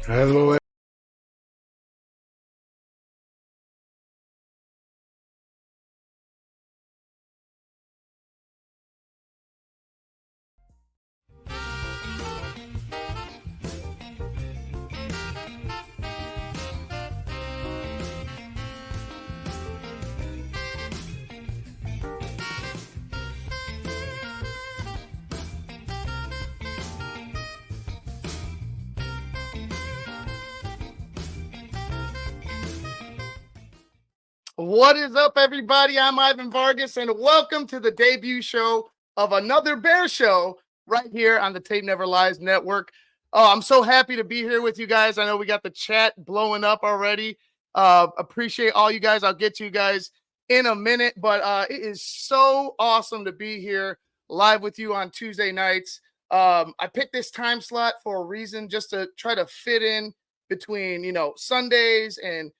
Hello. What is up, everybody? I'm Ivan Vargas, and welcome to the debut show of another Bear Show right here on the Tape Never Lies Network. Oh, I'm so happy to be here with you guys. I know we got the chat blowing up already. Appreciate all you guys. I'll get to you guys in a minute, but it is so awesome to be here live with you on Tuesday nights. I picked this time slot for a reason, just to try to fit in between, Sundays and,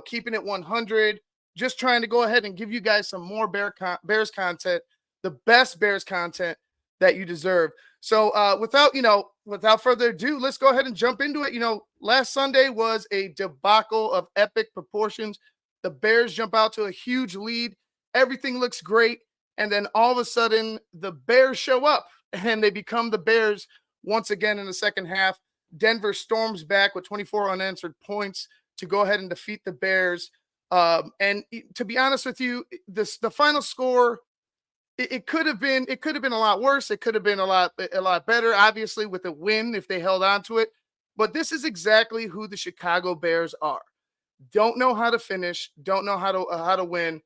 keeping it 100. Just trying to go ahead and give you guys some more Bears content, the best Bears content that you deserve. So without further ado, let's go ahead and jump into it. Last Sunday was a debacle of epic proportions. The Bears jump out to a huge lead. Everything looks great. And then all of a sudden, the Bears show up and they become the Bears once again in the second half. Denver storms back with 24 unanswered points to go ahead and defeat the Bears. And to be honest with you, the final score, it could have been a lot worse. It could have been a lot better, obviously, with a win if they held on to it. But this is exactly who the Chicago Bears are. Don't know how to finish. Don't know how to win.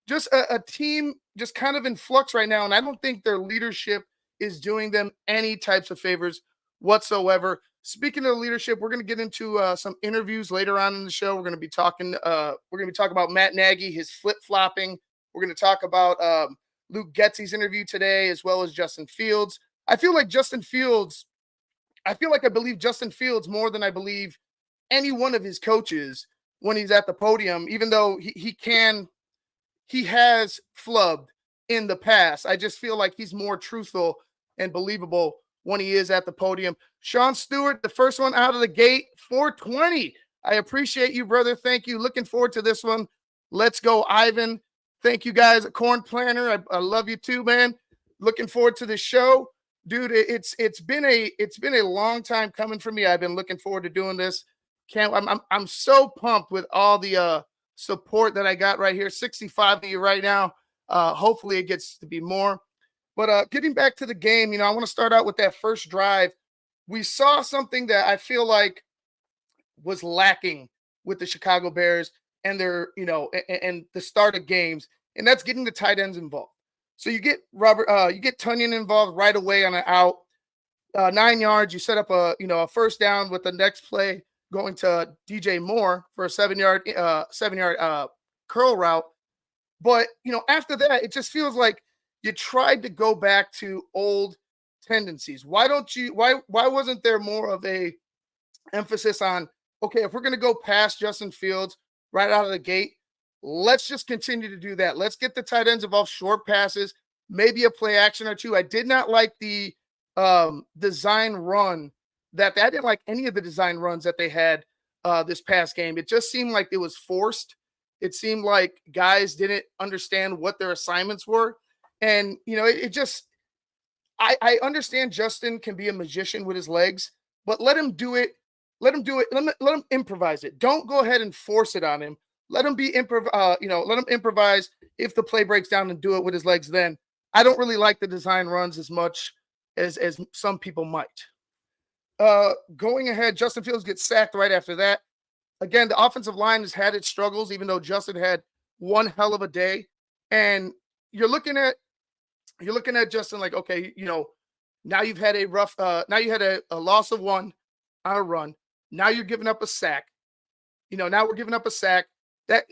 Just a team just kind of in flux right now, and I don't think their leadership is doing them any types of favors whatsoever. Speaking of leadership, we're going to get into some interviews later on in the show. We're going to be talking about Matt Nagy, his flip-flopping. We're going to talk about Luke Getsy's interview today, as well as Justin Fields. I believe Justin Fields more than I believe any one of his coaches when he's at the podium, even though he has flubbed in the past. I just feel like he's more truthful and believable when he is at the podium. Sean Stewart, the first one out of the gate, 420. I appreciate you, brother. Thank you. Looking forward to this one. Let's go, Ivan. Thank you, guys. Corn Planner, I love you too, man. Looking forward to the show, dude. It's been a long time coming for me. I've been looking forward to doing this. I'm so pumped with all the support that I got right here. 65 of you right now. Hopefully, it gets to be more. But getting back to the game, I want to start out with that first drive. We saw something that I feel like was lacking with the Chicago Bears and their, and the start of games, and that's getting the tight ends involved. So you get Tunyon involved right away on an out, 9 yards. You set up a first down with the next play going to DJ Moore for a 7-yard curl route. But after that, it just feels like you tried to go back to old tendencies. Why wasn't there more of a emphasis on, okay, if we're going to go past Justin Fields right out of the gate, let's just continue to do that. Let's get the tight ends involved, short passes, maybe a play action or two. I did not like the design run I didn't like any of the design runs that they had this past game. It just seemed like it was forced. It seemed like guys didn't understand what their assignments were. And, I understand Justin can be a magician with his legs, but let him do it. Let him improvise it. Don't go ahead and force it on him. Let him let him improvise. If the play breaks down, and do it with his legs, then I don't really like the design runs as much as some people might. Going ahead, Justin Fields gets sacked right after that. Again, the offensive line has had its struggles, even though Justin had one hell of a day. And you're looking at Justin like, okay, now you've had now you had a loss of one on a run. Now you're giving up a sack. Now we're giving up a sack that,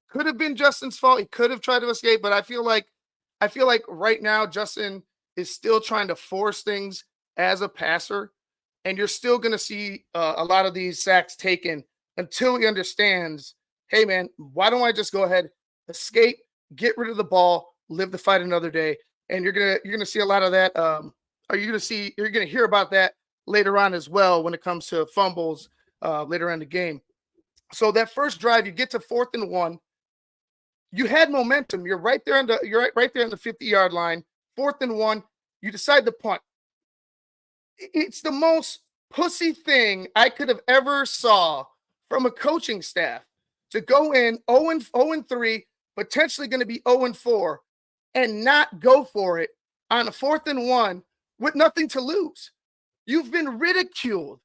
could have been Justin's fault. He could have tried to escape, but I feel like right now Justin is still trying to force things as a passer, and you're still going to see a lot of these sacks taken until he understands, hey man, why don't I just go ahead, escape, get rid of the ball, live the fight another day. And you're gonna see a lot of that. You're gonna hear about that later on as well when it comes to fumbles later on in the game. So that first drive, you get to 4th and 1. You had momentum. You're right there right there on the 50-yard line. 4th and 1. You decide to punt. It's the most pussy thing I could have ever saw from a coaching staff to go in 0-3, potentially going to be 0-4, and not go for it on a 4th and 1 with nothing to lose. You've been ridiculed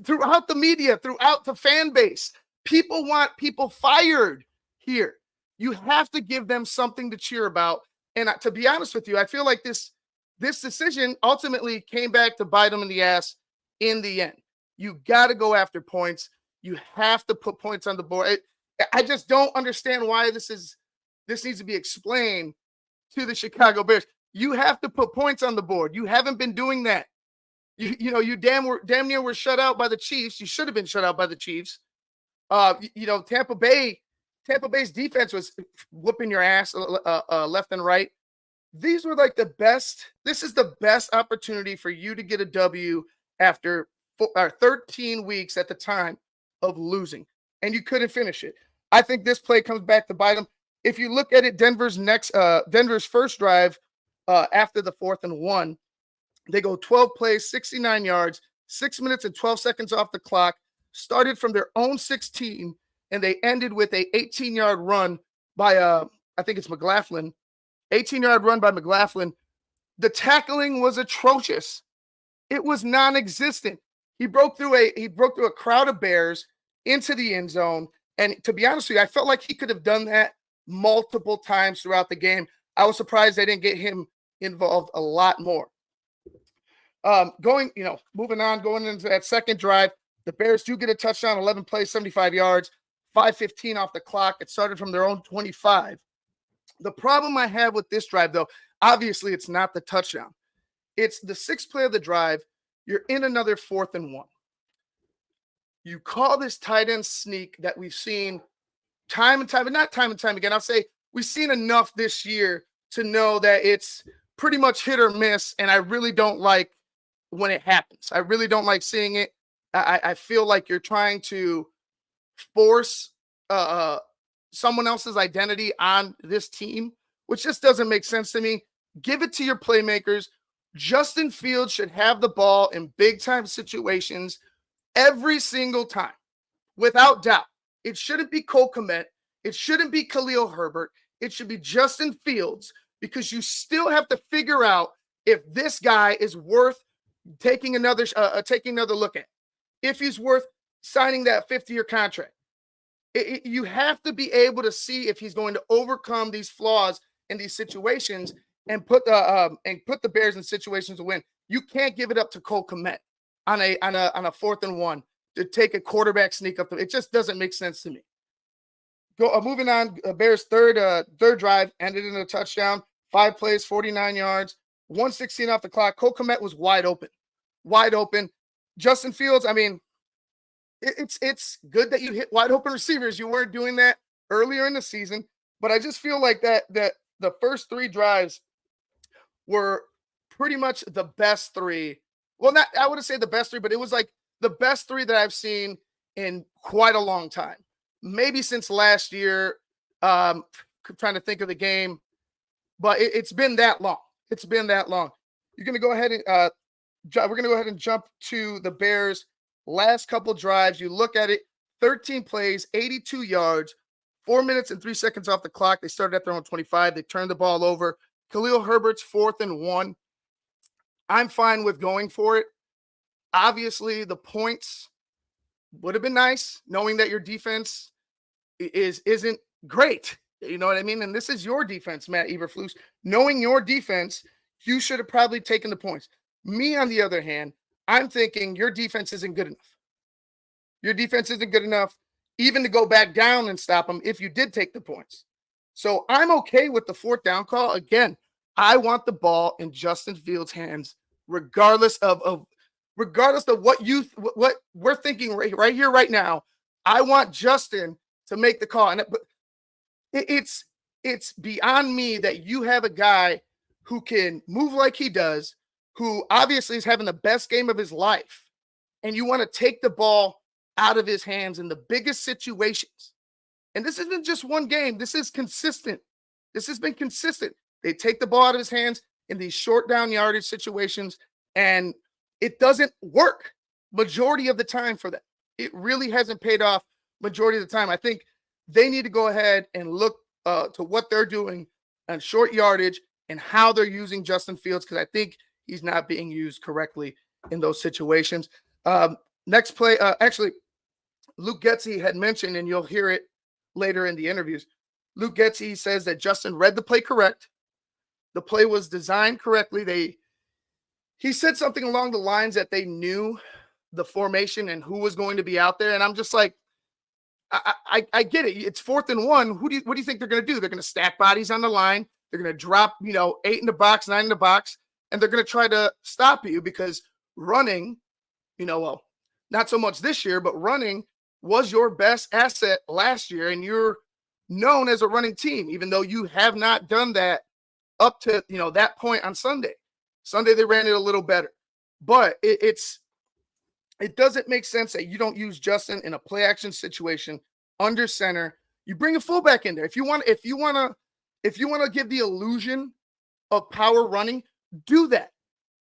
throughout the media, throughout the fan base. People want people fired here. You have to give them something to cheer about. And to be honest with you, I feel like this decision ultimately came back to bite them in the ass in the end. You got to go after points. You have to put points on the board. I just don't understand why this needs to be explained to the Chicago Bears. You have to put points on the board. You haven't been doing that. You damn near were shut out by the Chiefs. You should have been shut out by the Chiefs. Tampa Bay's defense was whooping your ass left and right. These were like the best. This is the best opportunity for you to get a W after 13 weeks at the time of losing, and you couldn't finish it. I think this play comes back to bite them. If you look at it, Denver's first drive after the 4th and 1, they go 12 plays, 69 yards, 6 minutes and 12 seconds off the clock, started from their own 16, and they ended with a 18-yard run by, I think it's McLaughlin, 18-yard run by McLaughlin. The tackling was atrocious. It was non-existent. He broke through a crowd of Bears into the end zone. And to be honest with you, I felt like he could have done that multiple times throughout the game. I was surprised they didn't get him involved a lot more. Moving on, going into that second drive, the Bears do get a touchdown, 11 plays, 75 yards, 5:15 off the clock. It started from their own 25. The problem I have with this drive, though, obviously it's not the touchdown. It's the 6th play of the drive. You're in another 4th and 1. You call this tight end sneak that we've seen time and time again. I'll say we've seen enough this year to know that it's pretty much hit or miss, and I really don't like when it happens. I really don't like seeing it. I feel like you're trying to force someone else's identity on this team, which just doesn't make sense to me. Give it to your playmakers. Justin Fields should have the ball in big-time situations every single time, without doubt. It shouldn't be Cole Kmet. It shouldn't be Khalil Herbert. It should be Justin Fields, because you still have to figure out if this guy is worth taking another look at, if he's worth signing that 50-year contract. You have to be able to see if he's going to overcome these flaws in these situations and put the Bears in situations to win. You can't give it up to Cole Kmet on a 4th and 1 to take a quarterback sneak up. It just doesn't make sense to me. Moving on, Bears third drive ended in a touchdown, 5 plays, 49 yards, 1:16 off the clock. Cole Kmet was wide open. Justin Fields, I mean, it's good that you hit wide open receivers. You weren't doing that earlier in the season, but I just feel like that the first 3 drives were pretty much the best 3. Well, I wouldn't say the best 3, but it was like the best 3 that I've seen in quite a long time. Maybe since last year. Trying to think of the game, but it's been that long. It's been that long. You're going to go ahead and we're going to go ahead and jump to the Bears' last couple drives. You look at it, 13 plays, 82 yards, 4 minutes and 3 seconds off the clock. They started at their own 25. They turned the ball over. Khalil Herbert's 4th and 1. I'm fine with going for it. Obviously, the points would have been nice, knowing that your defense isn't great. You know what I mean? And this is your defense, Matt Eberflus. Knowing your defense, you should have probably taken the points. Me, on the other hand, I'm thinking your defense isn't good enough. Your defense isn't good enough even to go back down and stop them if you did take the points. So I'm okay with the 4th down call. Again, I want the ball in Justin Fields' hands, regardless of what we're thinking right here, right now. I want Justin to make the call. And it's beyond me that you have a guy who can move like he does, who obviously is having the best game of his life, and you want to take the ball out of his hands in the biggest situations. And this isn't just one game. This is consistent. This has been consistent. They take the ball out of his hands in these short down yardage situations, and it doesn't work majority of the time for them. It really hasn't paid off majority of the time. I think they need to go ahead and look to what they're doing on short yardage and how they're using Justin Fields, because I think he's not being used correctly in those situations. Next play, actually, Luke Getsy had mentioned, and you'll hear it later in the interviews, Luke Getsy says that Justin read the play correct. The play was designed correctly. He said something along the lines that they knew the formation and who was going to be out there. And I'm just like, I get it. It's 4th and 1. What do you think they're going to do? They're going to stack bodies on the line. They're going to drop, 8 in the box, 9 in the box, and they're going to try to stop you, because running, well, not so much this year, but running was your best asset last year, and you're known as a running team, even though you have not done that up to, that point on Sunday. Sunday, they ran it a little better, but it doesn't make sense that you don't use Justin in a play action situation under center. You bring a fullback in there. If you want to give the illusion of power running, do that.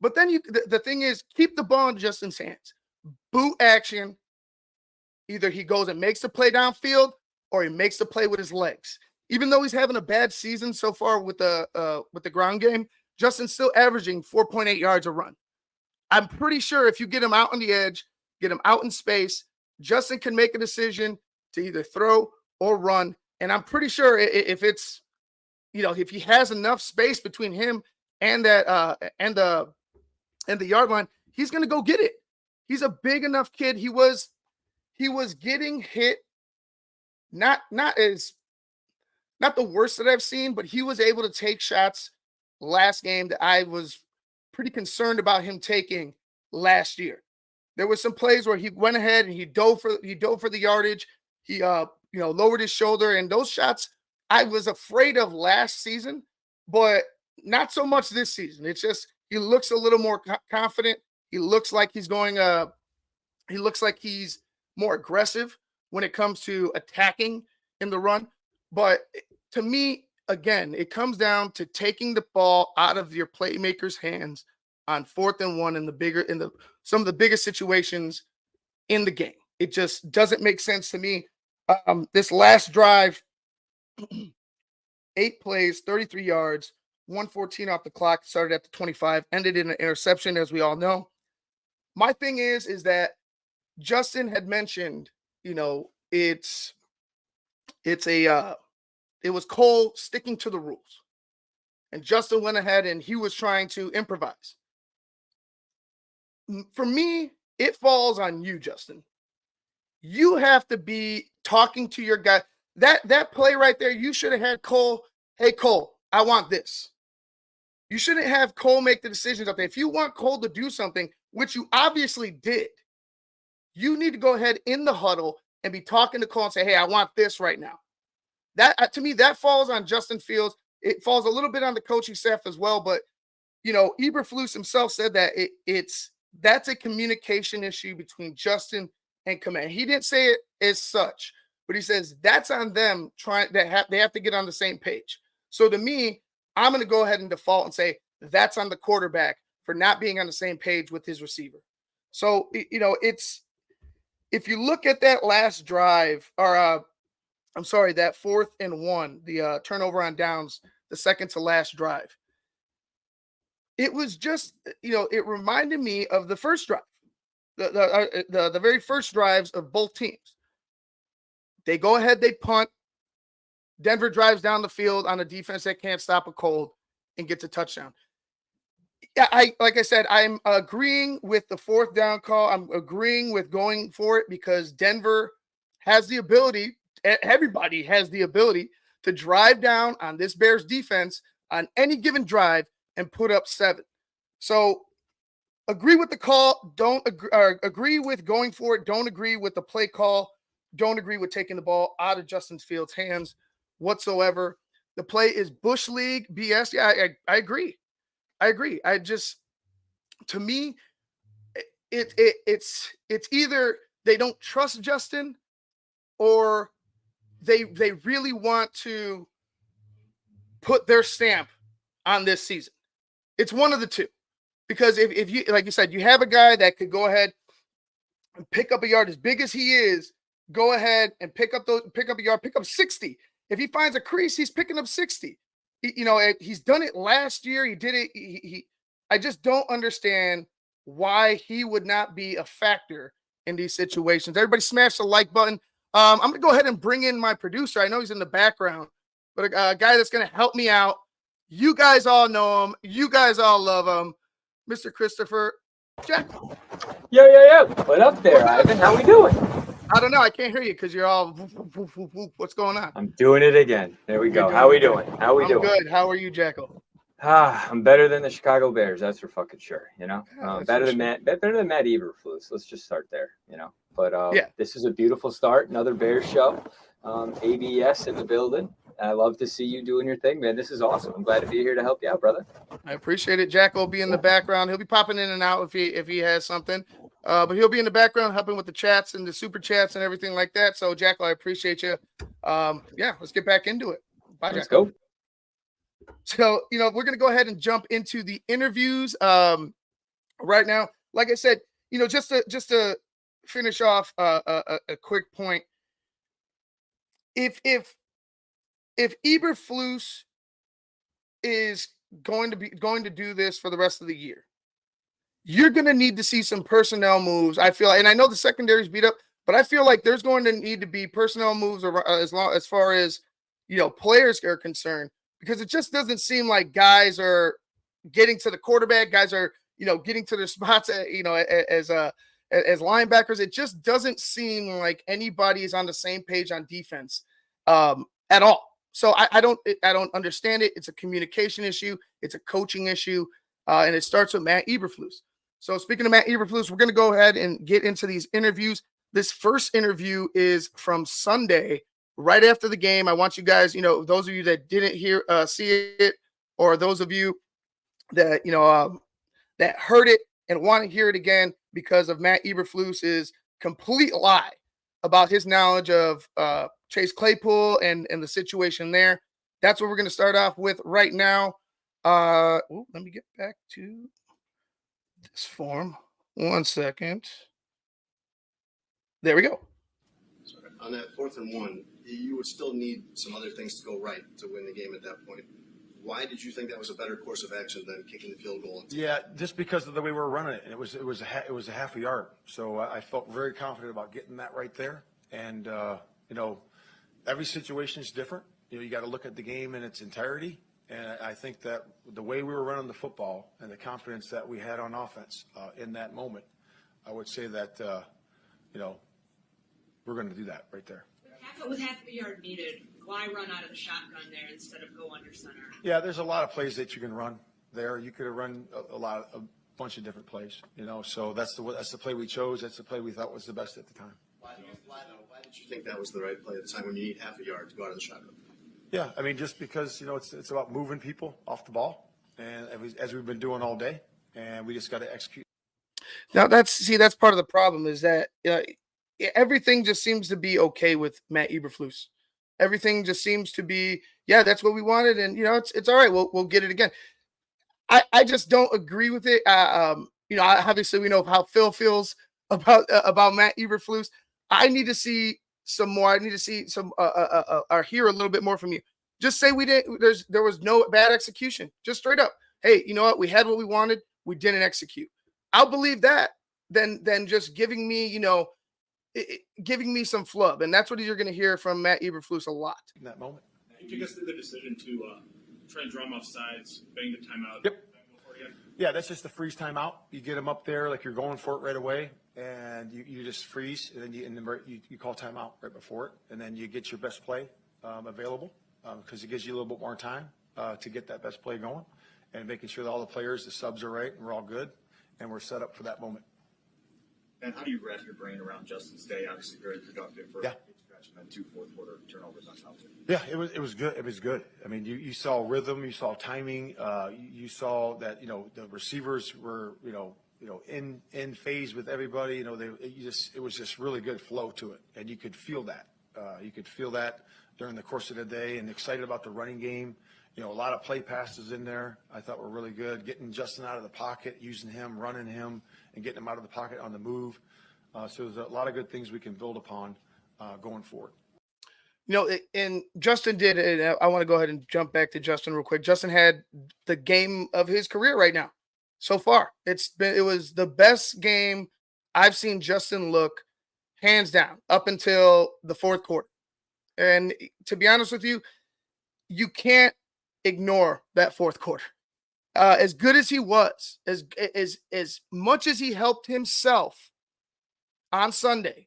But then the thing is, keep the ball in Justin's hands. Boot action. Either he goes and makes the play downfield, or he makes the play with his legs. Even though he's having a bad season so far with the ground game, Justin's still averaging 4.8 yards a run. I'm pretty sure if you get him out on the edge, get him out in space, Justin can make a decision to either throw or run. And I'm pretty sure if it's, if he has enough space between him and that and the yard line, he's going to go get it. He's a big enough kid. He was getting hit, not the worst that I've seen, but he was able to take shots last game that I was pretty concerned about him taking last year. There were some plays where he went ahead and he dove for the yardage. He lowered his shoulder, and those shots I was afraid of last season, but not so much this season. It's just he looks a little more confident. He looks like he's going. He looks like he's more aggressive when it comes to attacking in the run. But to me, again, it comes down to taking the ball out of your playmakers' hands on 4th and 1 in some of the biggest situations in the game. It just doesn't make sense to me. This last drive, 8 plays, 33 yards, 114 off the clock, started at the 25, ended in an interception, as we all know. My thing is that Justin had mentioned, it was Cole sticking to the rules, and Justin went ahead and he was trying to improvise. For me, it falls on you, Justin. You have to be talking to your guy. That play right there, you should have had Cole. Hey, Cole, I want this. You shouldn't have Cole make the decisions up there. If you want Cole to do something, which you obviously did, you need to go ahead in the huddle and be talking to Cole and say, hey, I want this right now. That, to me, that falls on Justin Fields. It falls a little bit on the coaching staff as well. But, Eberflus himself said that that's a communication issue between Justin and command. He didn't say it as such, but he says that's on them they have to get on the same page. So to me, I'm going to go ahead and default and say that's on the quarterback for not being on the same page with his receiver. So, it's, if you look at that last drive, or that 4th and 1, the turnover on downs, the second to last drive, it was just, it reminded me of the first drive, the very first drives of both teams. They go ahead, they punt. Denver drives down the field on a defense that can't stop a cold and gets a touchdown. Yeah, like I said, I'm agreeing with the 4th down call. I'm agreeing with going for it because Denver has the ability, everybody has the ability to drive down on this Bears defense on any given drive and put up 7. So agree with the call. Don't agree with going for it. Don't agree with the play call. Don't agree with taking the ball out of Justin Fields' hands whatsoever. The play is Bush League BS. Yeah, I agree. I agree. to me, it's either they don't trust Justin or they really want to put their stamp on this season. It's one of the two. Because if you, like you said, you have a guy that could go ahead and pick up a yard as big as he is, go ahead and pick up a yard, pick up 60. If he finds a crease, he's picking up 60. He's done it last year. He did it. I just don't understand why he would not be a factor in these situations. Everybody smash the like button. I'm going to go ahead and bring in my producer. I know he's in the background, but a guy that's going to help me out. You guys all know him. You guys all love him. Mr. Christopher Jack. Yo. What up there, Ivan? How we doing? I don't know. I can't hear you because you're all what's going on? I'm doing it again. There we go. How we doing? I'm good. How are you, Jackal? I'm better than the Chicago Bears. That's for fucking sure. Better than Matt Eberflus. Let's just start there. But This is a beautiful start. Another Bears show. ABS in the building. I love to see you doing your thing, man. This is awesome. I'm glad to be here to help you out, brother. I appreciate it. Jack will be in the background. He'll be popping in and out if he has something. But he'll be in the background helping with the chats and the super chats and everything like that. So, Jack, I appreciate you. Let's get back into it. Bye, Jack. Let's go. So, we're going to go ahead and jump into the interviews right now. Like I said, just to finish off a quick point. If Eberflus is going to do this for the rest of the year, you're going to need to see some personnel moves. I feel, and I know the secondary's beat up, but I feel like there's going to need to be personnel moves as far as players are concerned, because it just doesn't seem like guys are getting to the quarterback. Guys are getting to their spots. As linebackers, it just doesn't seem like anybody is on the same page on defense at all. So I don't understand it. It's a communication issue. It's a coaching issue. And it starts with Matt Eberflus. So speaking of Matt Eberflus, we're going to go ahead and get into these interviews. This first interview is from Sunday, right after the game. I want you guys, those of you that didn't see it, or those of you that, that heard it and want to hear it again because of Matt Eberflus's complete lie about his knowledge of Chase Claypool and the situation there. That's what we're going to start off with right now. Let me get back to this form. 1 second. There we go. Sorry. On that 4th and 1, you would still need some other things to go right to win the game at that point. Why did you think that was a better course of action than kicking the field goal? Yeah, just because of the way we were running it. It was a half a yard. So I felt very confident about getting that right there. And every situation is different. You got to look at the game in its entirety. And I think that the way we were running the football and the confidence that we had on offense in that moment, I would say that we're going to do that right there. With half a yard needed, why run out of the shotgun there instead of go under center? Yeah, there's a lot of plays that you can run there. You could have run a bunch of different plays, So that's the play we chose. That's the play we thought was the best at the time. Why did you think that was the right play at the time when you need half a yard to go out of the shotgun? Yeah, I mean, just because it's about moving people off the ball, and as we've been doing all day, and we just got to execute. Now that's part of the problem is that everything just seems to be okay with Matt Eberflus. Everything just seems to be, that's what we wanted, and it's all right. We'll get it again. I just don't agree with it. Obviously we know how Phil feels about Matt Eberflus. I need to see some more. I need to see some or hear a little bit more from you. Just say there was no bad execution. Just straight up. Hey, you know what? We had what we wanted. We didn't execute. I'll believe that than just giving me, giving me some flub. And that's what you're going to hear from Matt Eberflus a lot. In that moment. Did you guys through the decision to try and draw him off sides, bang the timeout? Yep. Yeah, that's just the freeze timeout. You get him up there like you're going for it right away, and you just freeze, and then you call timeout right before it, and then you get your best play available because it gives you a little bit more time to get that best play going, and making sure that all the players, the subs are right, and we're all good, and we're set up for that moment. And how do you wrap your brain around Justin's day? Obviously very productive for Yeah. stretch, and then 2 fourth-quarter turnovers on top of it. Yeah, it was good. It was good. I mean, you saw rhythm, you saw timing, you saw that the receivers were in phase with everybody. It was just really good flow to it, and you could feel that. You could feel that during the course of the day, and excited about the running game. A lot of play passes in there I thought were really good. Getting Justin out of the pocket, using him, running him, and getting him out of the pocket on the move. So there's a lot of good things we can build upon going forward. And Justin did it. I want to go ahead and jump back to Justin real quick. Justin had the game of his career right now. So far, it was the best game I've seen Justin look, hands down, up until the fourth quarter. And to be honest with you, you can't ignore that fourth quarter. As good as he was, as much as he helped himself on Sunday,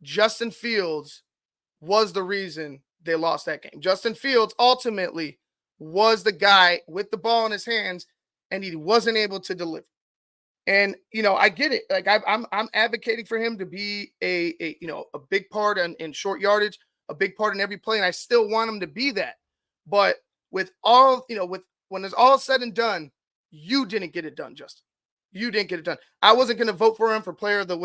Justin Fields was the reason they lost that game. Justin Fields ultimately was the guy with the ball in his hands, and he wasn't able to deliver. And I get it. Like I'm advocating for him to be a big part in short yardage, a big part in every play, and I still want him to be that. But with all when it's all said and done, you didn't get it done, Justin. You didn't get it done. I wasn't going to vote for him for player of the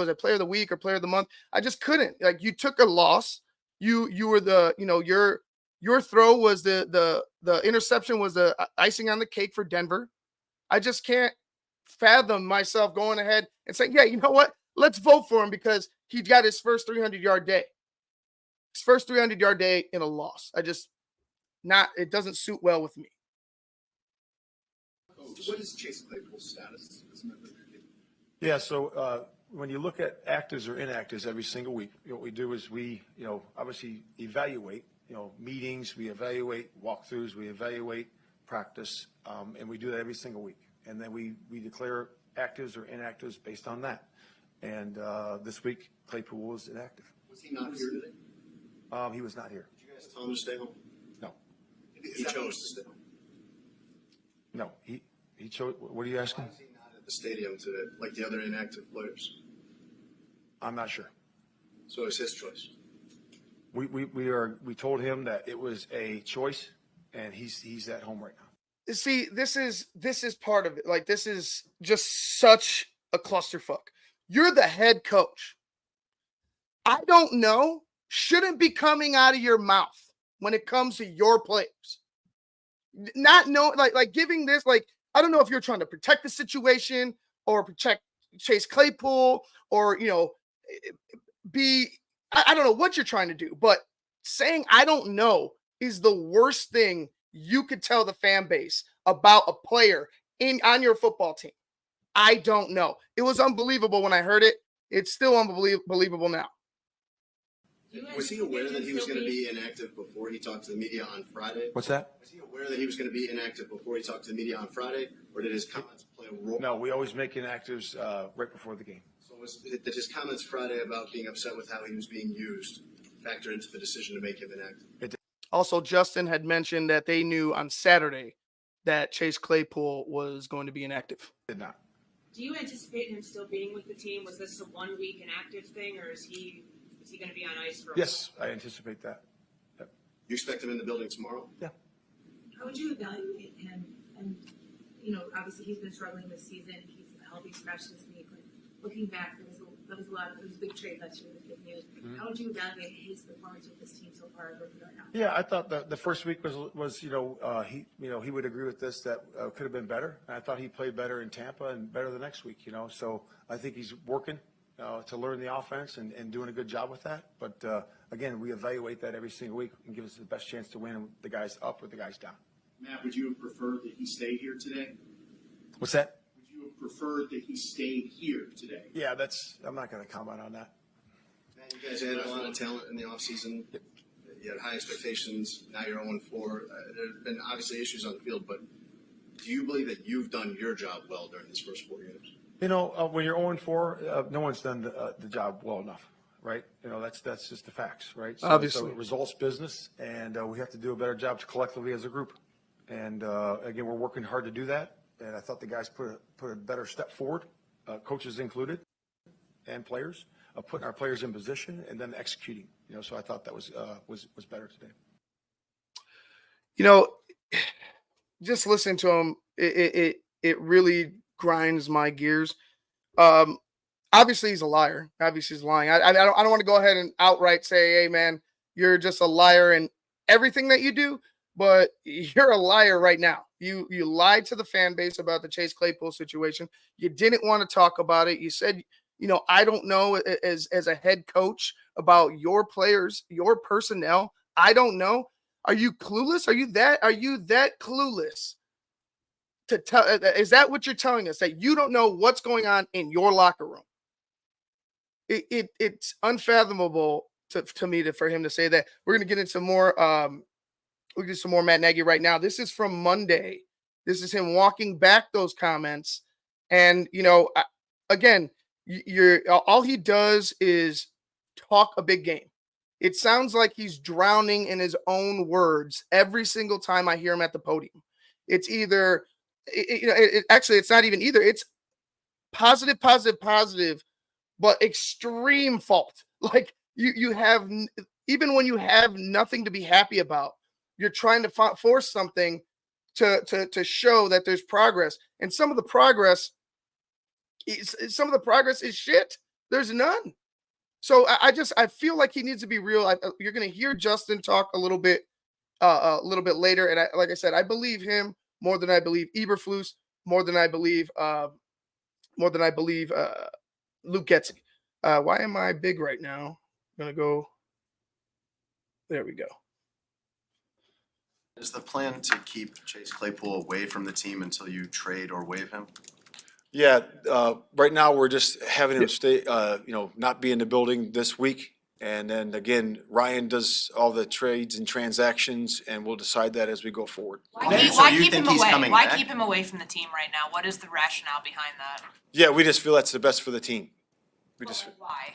week or player of the month. I just couldn't. Like, you took a loss. You were your throw was the interception was the icing on the cake for Denver. I just can't fathom myself going ahead and saying, yeah, you know what? Let's vote for him because he got his first 300-yard day. His first 300-yard day in a loss. It doesn't suit well with me. What is Chase Claypool's status as a member of your team? Yeah, so when you look at actives or inactives every single week, what we do is we, obviously evaluate, meetings, we evaluate walkthroughs, we evaluate practice, and we do that every single week. And then we declare actives or inactives based on that. And this week, Claypool was inactive. Was he not here today? He was not here. Did you guys tell him to stay home? No. He chose to stay home. No, he chose. What are you asking? Why is he not at the stadium today, like the other inactive players? I'm not sure. So it's his choice. We told him that it was a choice, and he's at home right now. See, this is part of it. Like, this is just such a clusterfuck. You're the head coach. I don't know. Shouldn't be coming out of your mouth when it comes to your players. Not know, like giving this, like, I don't know if you're trying to protect the situation or protect Chase Claypool or, I don't know what you're trying to do, but saying I don't know is the worst thing you could tell the fan base about a player on your football team. I don't know. It was unbelievable when I heard it. It's still unbelievable now. Was he aware that he was going to be inactive before he talked to the media on Friday? What's that? Was he aware that he was going to be inactive before he talked to the media on Friday, or did his comments play a role? No, we always make inactives right before the game. So did his comments Friday about being upset with how he was being used factor into the decision to make him inactive? Also, Justin had mentioned that they knew on Saturday that Chase Claypool was going to be inactive. Did not. Do you anticipate him still being with the team? Was this a 1 week inactive thing, or is he going to be on ice for a Yes, I anticipate that. Yep. You expect him in the building tomorrow? Yeah. How would you evaluate him? And, obviously he's been struggling this season. He's a healthy scratch this week. Like, looking back, there was a big trade last year with good news. Mm-hmm. How would you evaluate his performance with this team so far? Yeah, I thought the first week was he would agree with this, that could have been better. I thought he played better in Tampa and better the next week. So I think he's working to learn the offense and doing a good job with that. But again, we evaluate that every single week and give us the best chance to win, the guys up or the guys down. Matt, would you have preferred that he stay here today? What's that? Would you have preferred that he stayed here today? Yeah, I'm not going to comment on that. Matt, you guys had a lot of talent in the offseason. Yep. You had high expectations. Now you're 0-4. There have been obviously issues on the field, but do you believe that you've done your job well during these first 4 years? When you're 0-4, no one's done the job well enough, right? That's just the facts, right? Obviously. So results business, and we have to do a better job collectively as a group. And again, we're working hard to do that. And I thought the guys put a better step forward, coaches included, and players, of putting our players in position and then executing. So I thought that was better today. Just listening to him, it really grinds my gears. Obviously he's a liar. Obviously he's lying. I don't want to go ahead and outright say, hey man, you're just a liar in everything that you do, but you're a liar right now. You lied to the fan base about the Chase Claypool situation. You didn't want to talk about it. You said, I don't know as a head coach about your players, your personnel. I don't know. Are you clueless? Are you that clueless to tell? Is that what you're telling us, that you don't know what's going on in your locker room? It's unfathomable to me for him to say that. We're going to get into more. We'll get some more Matt Nagy right now. This is from Monday. This is him walking back those comments. And, again, all he does is talk a big game. It sounds like he's drowning in his own words every single time I hear him at the podium. It's either, actually, it's not even either. It's positive, but extreme fault. Like you have, even when you have nothing to be happy about, you're trying to force something to show that there's progress. And some of the progress is shit. There's none. So I feel like he needs to be real. You're going to hear Justin talk a little bit later. And like I said, I believe him more than I believe Eberflus, more than I believe Luke Getsy. Why am I big right now? I'm going to go. There we go. Is the plan to keep Chase Claypool away from the team until you trade or waive him? Yeah, right now we're just having him stay, not be in the building this week. And then again, Ryan does all the trades and transactions, and we'll decide that as we go forward. Why keep him away? Why keep him away from the team right now? What is the rationale behind that? Yeah, we just feel that's the best for the team. Why?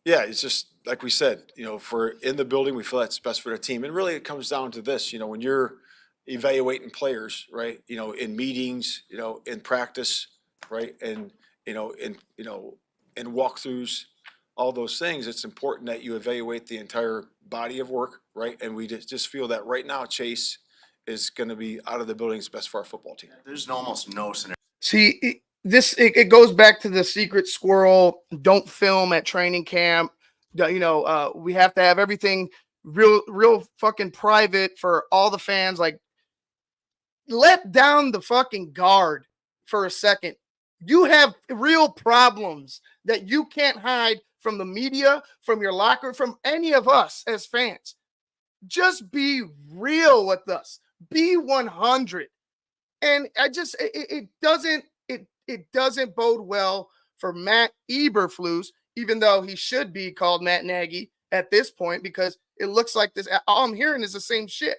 Yeah, it's just like we said, if we're in the building, we feel that's best for the team. And really it comes down to this, when you're evaluating players, right, in meetings, in practice, right, and in walkthroughs, all those things, it's important that you evaluate the entire body of work, right? And we just feel that right now Chase is going to be out of the building is best for our football team. There's almost no scenario. See, it goes back to the secret squirrel. Don't film at training camp. We have to have everything real fucking private for all the fans. Like, let down the fucking guard for a second. You have real problems that you can't hide from the media, from your locker, from any of us as fans. Just be real with us. Be 100. And it doesn't bode well for Matt Eberflus, even though he should be called Matt Nagy at this point, because it looks like this. All I'm hearing is the same shit.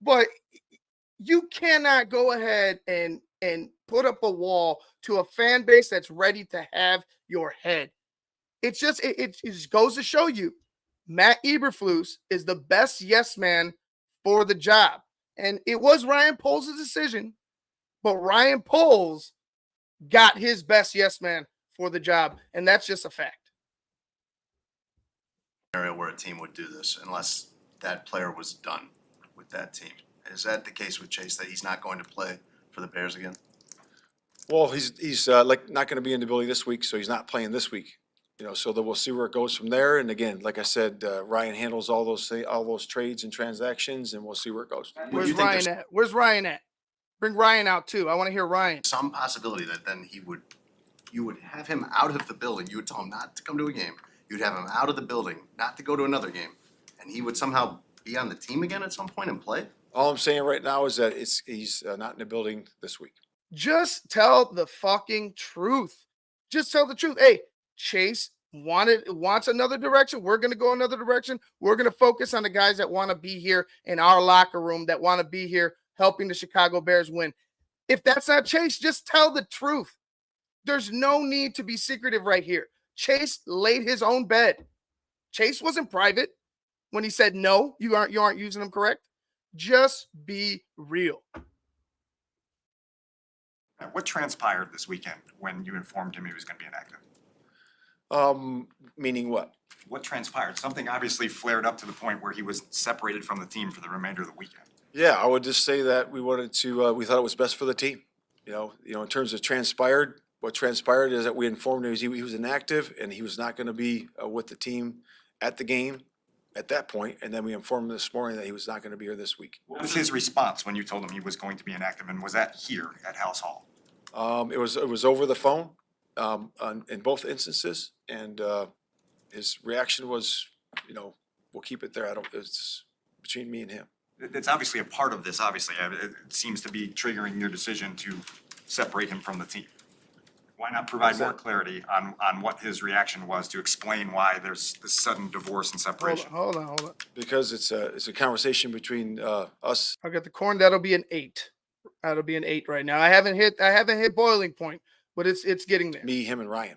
But you cannot go ahead and put up a wall to a fan base that's ready to have your head. It's just it just goes to show you Matt Eberflus is the best yes man for the job. And it was Ryan Poles' decision, but Ryan Poles got his best yes man for the job, and that's just a fact. Scenario where a team would do this unless that player was done with that team. Is that the case with Chase, that he's not going to play for the Bears again? Well, he's not going to be in the building this week, so he's not playing this week. So that we'll see where it goes from there. And again, like I said, Ryan handles all those trades and transactions, and we'll see where it goes. Where's Ryan at? Bring Ryan out too. I want to hear Ryan. Some possibility that then you would have him out of the building. You would tell him not to come to a game. You'd have him out of the building, not to go to another game, and he would somehow be on the team again at some point and play. All I'm saying right now is that he's not in the building this week. Just tell the fucking truth. Just tell the truth. Hey, Chase wants another direction. We're going to go another direction. We're going to focus on the guys that want to be here in our locker room, that want to be here helping the Chicago Bears win. If that's not Chase, just tell the truth. There's no need to be secretive right here. Chase laid his own bed. Chase wasn't private when he said, no, you aren't using them correct. Just be real. What transpired this weekend when you informed him he was going to be inactive? Meaning what? What transpired? Something obviously flared up to the point where he was separated from the team for the remainder of the weekend. Yeah, I would just say that we wanted to. We thought it was best for the team. In terms of transpired, what transpired is that we informed him he was inactive and he was not going to be with the team at the game at that point. And then we informed him this morning that he was not going to be here this week. What was his response when you told him he was going to be inactive, and was that here at House Hall? It was over the phone in both instances, and his reaction was, we'll keep it there. It's between me and him. It's obviously a part of this, obviously. It seems to be triggering your decision to separate him from the team. Why not provide more clarity on what his reaction was to explain why there's this sudden divorce and separation? Hold on. Because it's a conversation between us. I got the corn. That'll be an 8. That'll be an 8 right now. I haven't hit boiling point, but it's getting there. Me, him, and Ryan.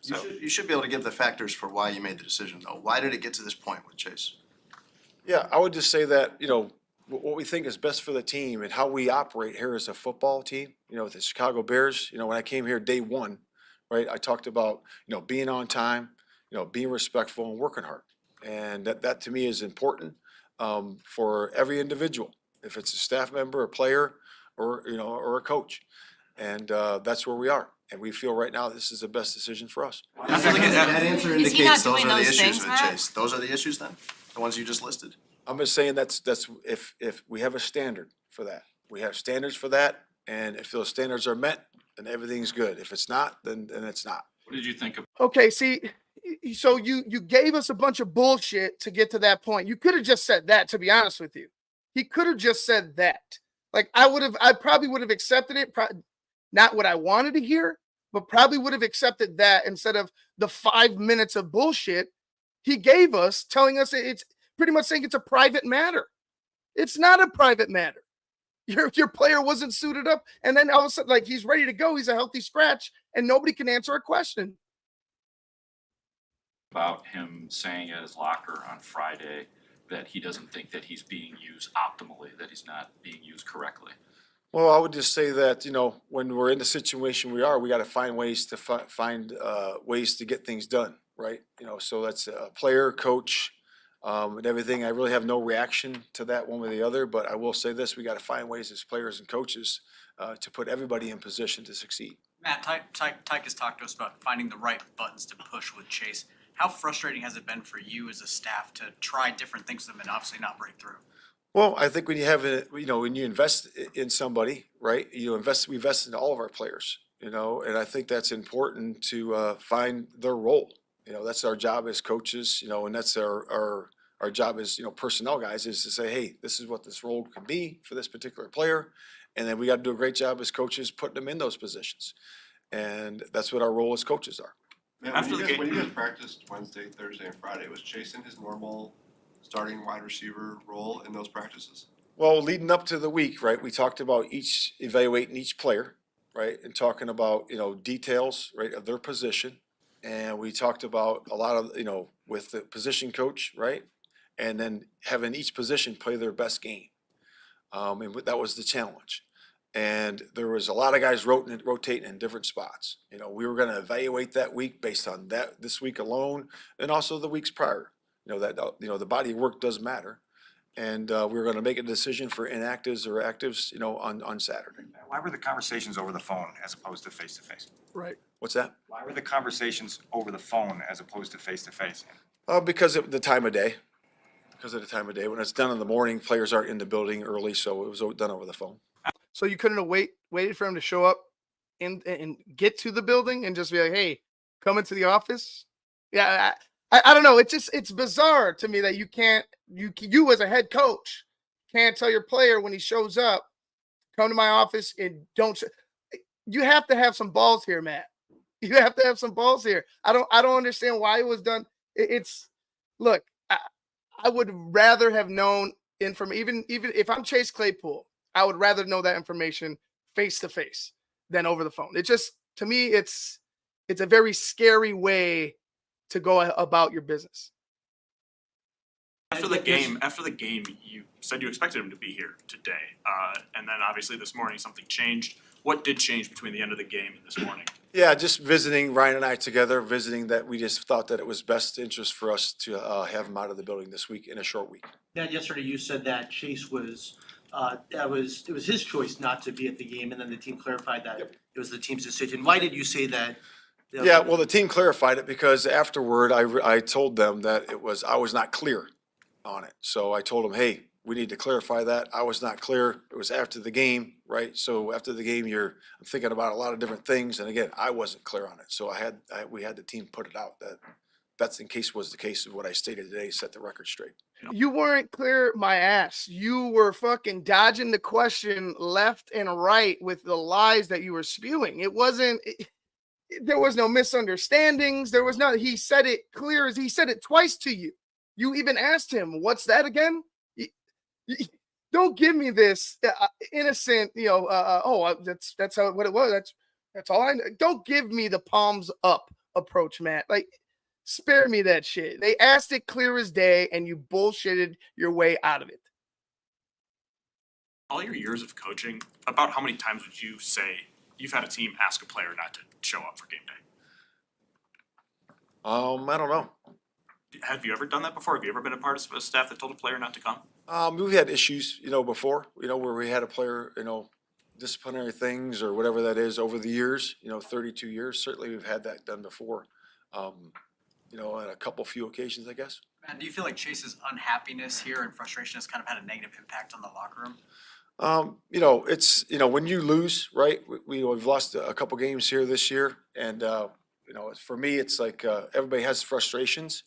You should be able to give the factors for why you made the decision, though. Why did it get to this point with Chase? Yeah, I would just say that, what we think is best for the team and how we operate here as a football team, with the Chicago Bears, when I came here day one, right, I talked about, being on time, being respectful and working hard. And that to me is important for every individual, if it's a staff member, a player, or a coach. And that's where we are. And we feel right now this is the best decision for us. I feel like that answer Is he not indicates those doing are the those issues things, with Matt? Chase. Those are the issues then? The ones you just listed? I'm just saying that's if we have a standard for that. We have standards for that, and if those standards are met, then everything's good. If it's not, then it's not. What did you think of? Okay, see, so you gave us a bunch of bullshit to get to that point. You could have just said that, to be honest with you. He could have just said that. Like I probably would have accepted it. Not what I wanted to hear, but probably would have accepted that instead of the 5 minutes of bullshit he gave us, telling us it's pretty much saying it's a private matter. It's not a private matter. Your player wasn't suited up, and then all of a sudden, like, he's ready to go. He's a healthy scratch, and nobody can answer a question. About him saying at his locker on Friday that he doesn't think that he's being used optimally, that he's not being used correctly. Well, I would just say that, when we're in the situation we are, we got to find ways to find ways to get things done, right? So that's a player, coach, and everything. I really have no reaction to that one way or the other, but I will say this: we got to find ways as players and coaches to put everybody in position to succeed. Matt, Tyke has talked to us about finding the right buttons to push with Chase. How frustrating has it been for you as a staff to try different things with them and obviously not break through? Well, I think when you have when you invest in somebody, right? We invest in all of our players, and I think that's important to find their role. That's our job as coaches, and that's our job as, personnel guys, is to say, hey, this is what this role could be for this particular player. And then we got to do a great job as coaches putting them in those positions. And that's what our role as coaches are. Man, when you guys practiced Wednesday, Thursday, and Friday, was Chase in his normal starting wide receiver role in those practices? Well, leading up to the week, right, we talked about evaluating each player, right, and talking about, details, right, of their position. And we talked about a lot of, with the position coach, right, and then having each position play their best game. And that was the challenge. And there was a lot of guys rotating in different spots. We were going to evaluate that week based on this week alone, and also the weeks prior. The body of work does matter. And we were going to make a decision for inactives or actives, on Saturday. Why were the conversations over the phone as opposed to face-to-face? Right. What's that? Why were the conversations over the phone as opposed to face-to-face? Because of the time of day. Because of the time of day. When it's done in the morning, players aren't in the building early, so it was done over the phone. So you couldn't have waited for him to show up and get to the building and just be like, hey, come into the office? Yeah, I don't know. It's bizarre to me that you as a head coach can't tell your player when he shows up, come to my office and don't. You have to have some balls here, Matt. You have to have some balls here. I don't understand why it was done. Look, I would rather have known even if I'm Chase Claypool, I would rather know that information face to face than over the phone. It just, to me, it's a very scary way to go about your business. After the game, you said you expected him to be here today, and then obviously this morning something changed. What did change between the end of the game and this morning? Yeah, just visiting Ryan and I together, visiting that we just thought that it was best interest for us to have him out of the building this week in a short week. Matt, yesterday you said that Chase was it was his choice not to be at the game, and then the team clarified that it was the team's decision. Why did you say that? Yeah, well, the team clarified it because afterward I told them that I was not clear on it. So I told them, hey, we need to clarify that. I was not clear. It was after the game, right? So after the game, I'm thinking about a lot of different things, and again, I wasn't clear on it. So we had the team put it out that that's in case was the case of what I stated today, set the record straight. You weren't clear, my ass. You were fucking dodging the question left and right with the lies that you were spewing. There was no misunderstandings. There was not. He said it clear as he said it twice to you. You even asked him, "What's that again?" Don't give me this innocent, that's what it was. That's all I know. Don't give me the palms up approach, Matt. Like, spare me that shit. They asked it clear as day, and you bullshitted your way out of it. All your years of coaching, about how many times would you say you've had a team ask a player not to show up for game day? I don't know. Have you ever done that before? Have you ever been a part of a staff that told a player not to come? We've had issues, before, where we had a player, disciplinary things or whatever that is over the years, 32 years. Certainly we've had that done before, on a few occasions, I guess. Matt, do you feel like Chase's unhappiness here and frustration has kind of had a negative impact on the locker room? It's, when you lose, right? We've lost a couple games here this year. And, for me, it's like everybody has frustrations.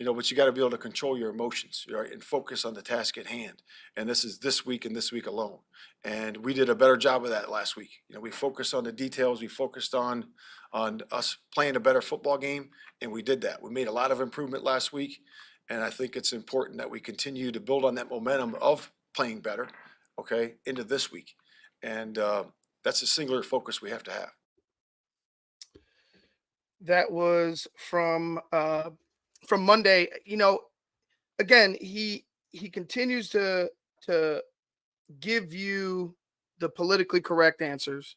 But you got to be able to control your emotions, right, and focus on the task at hand. And this is this week and this week alone. And we did a better job of that last week. We focused on the details. We focused on us playing a better football game, and we did that. We made a lot of improvement last week, and I think it's important that we continue to build on that momentum of playing better, okay, into this week. And that's a singular focus we have to have. That was from Monday. Again, he continues to give you the politically correct answers.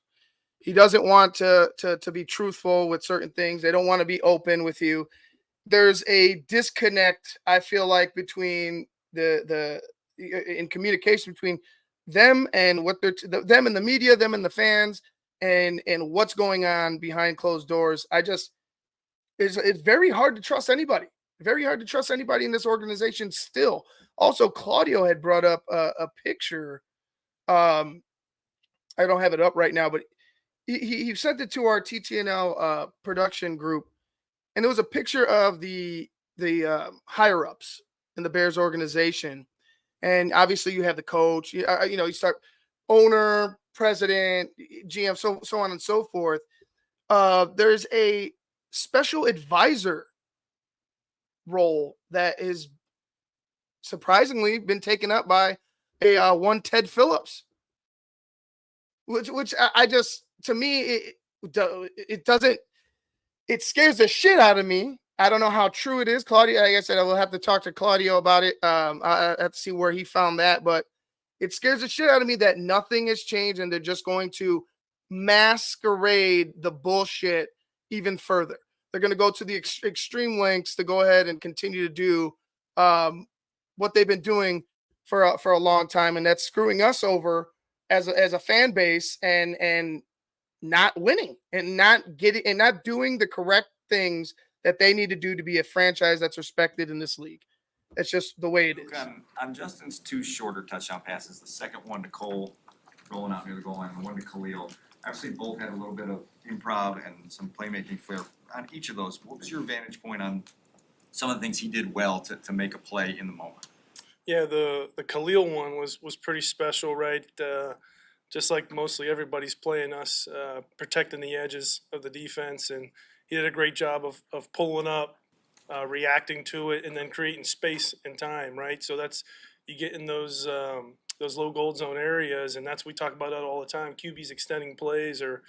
He doesn't want to be truthful with certain things. They don't want to be open with you. There's a disconnect, I feel like, between in communication between them and what them and the media, them and the fans, and what's going on behind closed doors. It's very hard to trust anybody. Very hard to trust anybody in this organization still. Also, Claudio had brought up a picture. I don't have it up right now, but he sent it to our TTNL production group, and it was a picture of the higher ups in the Bears organization. And obviously, you have the coach. You start owner, president, GM, so on and so forth. There's a special advisor role that is surprisingly been taken up by one Ted Phillips, which I just, to me, it scares the shit out of me. I don't know how true it is. Claudio, like I said, I will have to talk to Claudio about it. I have to see where he found that, but it scares the shit out of me that nothing has changed and they're just going to masquerade the bullshit even further. They're going to go to the extreme lengths to go ahead and continue to do what they've been doing for a long time, and that's screwing us over as a fan base and not winning and not doing the correct things that they need to do to be a franchise that's respected in this league. It's just the way it is. On Justin's two shorter touchdown passes, the second one to Cole rolling out near the goal line, and the one to Khalil. Obviously, both had a little bit of improv and some playmaking flair. On each of those, what was your vantage point on some of the things he did well to make a play in the moment? Yeah, the Khalil one was pretty special, right? Just like mostly everybody's playing us, protecting the edges of the defense, and he did a great job of pulling up, reacting to it, and then creating space and time, right? So that's, you get in those low gold zone areas, and we talk about that all the time. QB's extending plays, or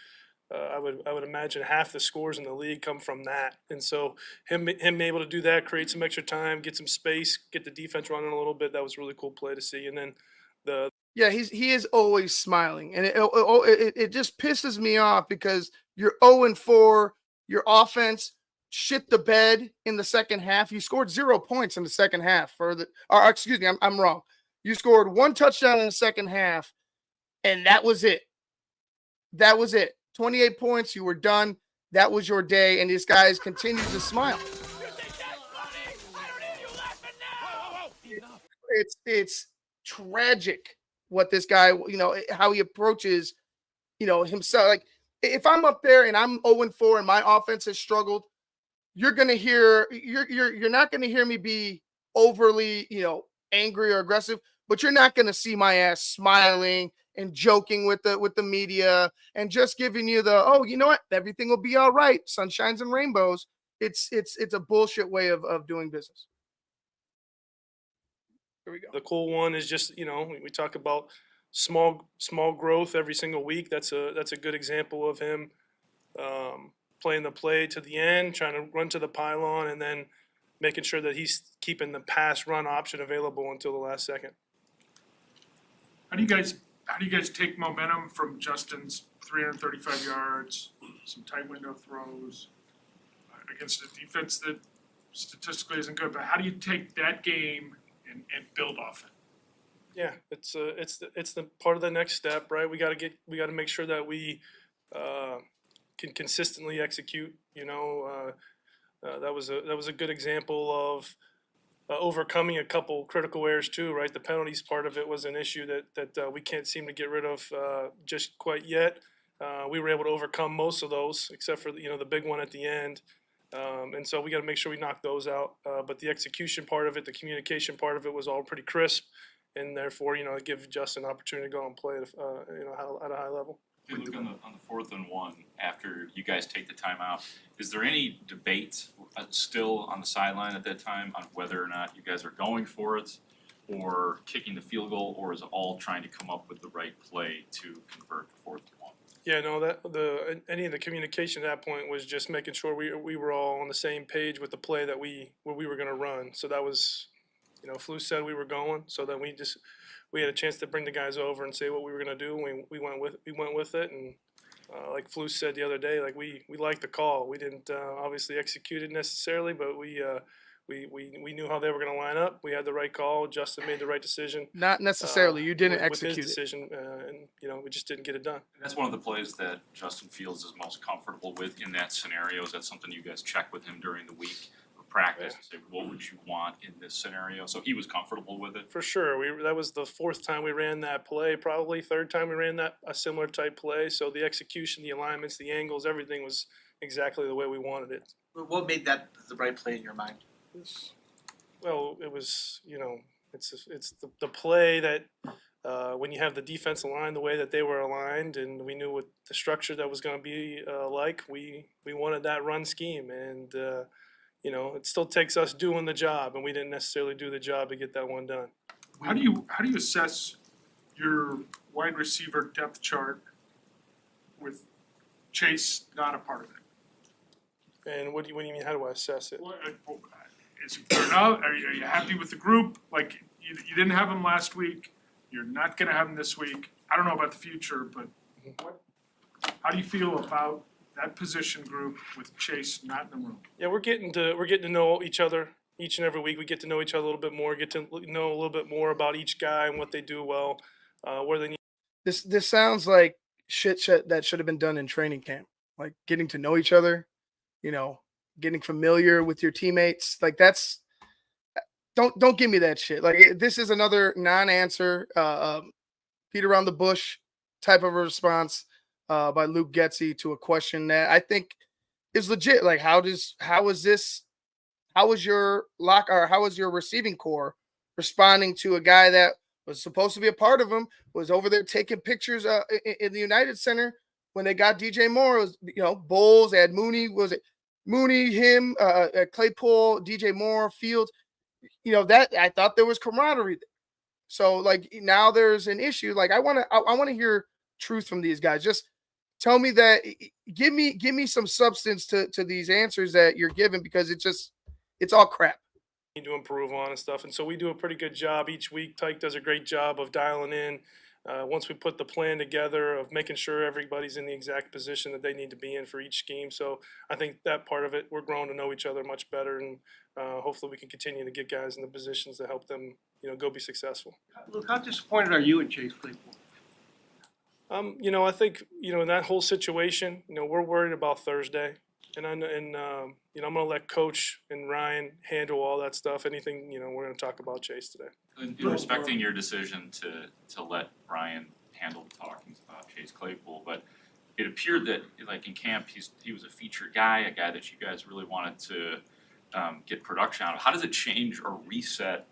I would imagine half the scores in the league come from that. And so him able to do that, create some extra time, get some space, get the defense running a little bit, that was a really cool play to see. And then the Yeah, he is always smiling, and it just pisses me off because you're 0-4. Your offense shit the bed in the second half. You scored 0 points in the second half or excuse me, I'm wrong. You scored 1 touchdown in the second half, and that was it. That was it. 28 points. You were done. That was your day, and this guy continues to smile. It's tragic what this guy, how he approaches, himself. Like if I'm up there and I'm 0-4 and my offense has struggled, you're gonna hear you're not gonna hear me be overly, angry or aggressive, but you're not gonna see my ass smiling and joking with the media and just giving you the, oh, you know what, everything will be all right, sunshines and rainbows. It's a bullshit way of doing business. Here we go. The cool one is just, we talk about small growth every single week. That's a good example of him playing the play to the end, trying to run to the pylon, and then making sure that he's keeping the pass run option available until the last second. How do you guys take momentum from Justin's 335 yards, some tight window throws against a defense that statistically isn't good, but how do you take that game and build off it? Yeah, it's the part of the next step, right? We got to make sure that we can consistently execute. That was a good example of overcoming a couple critical errors too, right? The penalties part of it was an issue that we can't seem to get rid of just quite yet. We were able to overcome most of those, except for the big one at the end. And so we got to make sure we knock those out. But the execution part of it, the communication part of it was all pretty crisp, and therefore, give Justin an opportunity to go and play at a high level. Hey, Luke, on the 4th and 1, after you guys take the timeout, is there any debate still on the sideline at that time on whether or not you guys are going for it or kicking the field goal, or is it all trying to come up with the right play to convert the 4th and 1? Yeah, no, any of the communication at that point was just making sure we were all on the same page with the play that we were going to run. So that was, Flus said we were going, so then we had a chance to bring the guys over and say what we were going to do. And we went with it, and like Flus said the other day, like we liked the call. We didn't obviously execute it necessarily, but we knew how they were going to line up. We had the right call. Justin made the right decision. Not necessarily. You didn't with execute his decision, and we just didn't get it done. And that's one of the plays that Justin Fields is most comfortable with in that scenario. Is that something you guys check with him during the week of practice and say, what would you want in this scenario? So he was comfortable with it. For sure. That was the 4th time we ran that play, probably 3rd time we ran a similar type play. So the execution, the alignments, the angles, everything was exactly the way we wanted it. What made that the right play in your mind? Well, it was, it's the play that when you have the defensive line the way that they were aligned, and we knew what the structure that was going to be like, we wanted that run scheme, and it still takes us doing the job, and we didn't necessarily do the job to get that one done. How do you assess your wide receiver depth chart with Chase not a part of it? And what do you mean? How do I assess it? Is he fair enough? Are you happy with the group? Like you didn't have him last week. You're not going to have him this week. I don't know about the future, but how do you feel about that position group with Chase not in the room? Yeah, we're getting to know each other each and every week. We get to know each other a little bit more. Get to know a little bit more about each guy and what they do well, where they need. This sounds like shit that should have been done in training camp, like getting to know each other, getting familiar with your teammates. Like that's don't give me that shit. Like this is another non-answer, beat around the bush type of a response by Luke Getsy to a question that I think is legit. Like how is your receiving core responding to a guy that was supposed to be a part of them, was over there taking pictures in the United Center when they got DJ Moore? It was, Bowles, they had Mooney, him, Claypool, DJ Moore, Fields. That I thought there was camaraderie there. So like now there's an issue. Like I want to hear truth from these guys. Just tell me that, give me some substance to these answers that you're giving, because it's all crap. need to improve on and stuff. And so we do a pretty good job each week. Tyke does a great job of dialing in. Once we put the plan together of making sure everybody's in the exact position that they need to be in for each scheme. So I think that part of it, we're growing to know each other much better, and hopefully we can continue to get guys in the positions to help them, go be successful. Luke, how disappointed are you in Chase Claypool? I think, in that whole situation, we're worried about Thursday. And I'm going to let Coach and Ryan handle all that stuff. Anything, we're going to talk about Chase today. In respecting your decision to let Ryan handle the talkings about Chase Claypool, but it appeared that, like in camp, he was a featured guy, a guy that you guys really wanted to get production out of. How does it change or reset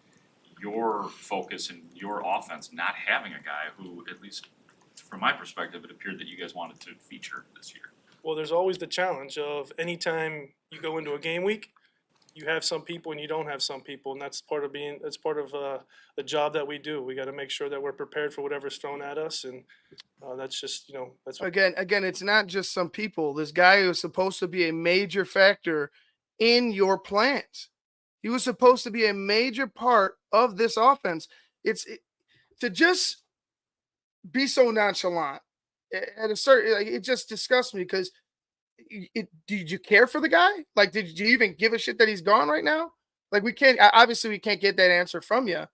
your focus and your offense not having a guy who, at least from my perspective, it appeared that you guys wanted to feature this year? Well, there's always the challenge of anytime you go into a game week, you have some people and you don't have some people, and that's part of the job that we do. We got to make sure that we're prepared for whatever's thrown at us, and that's just that's again. It's not just some people. This guy was supposed to be a major factor in your plans. He was supposed to be a major part of this offense. To just be so nonchalant at a certain, it just disgusts me because did you care for the guy? Like, did you even give a shit that he's gone right now? Like, we can't get that answer from you,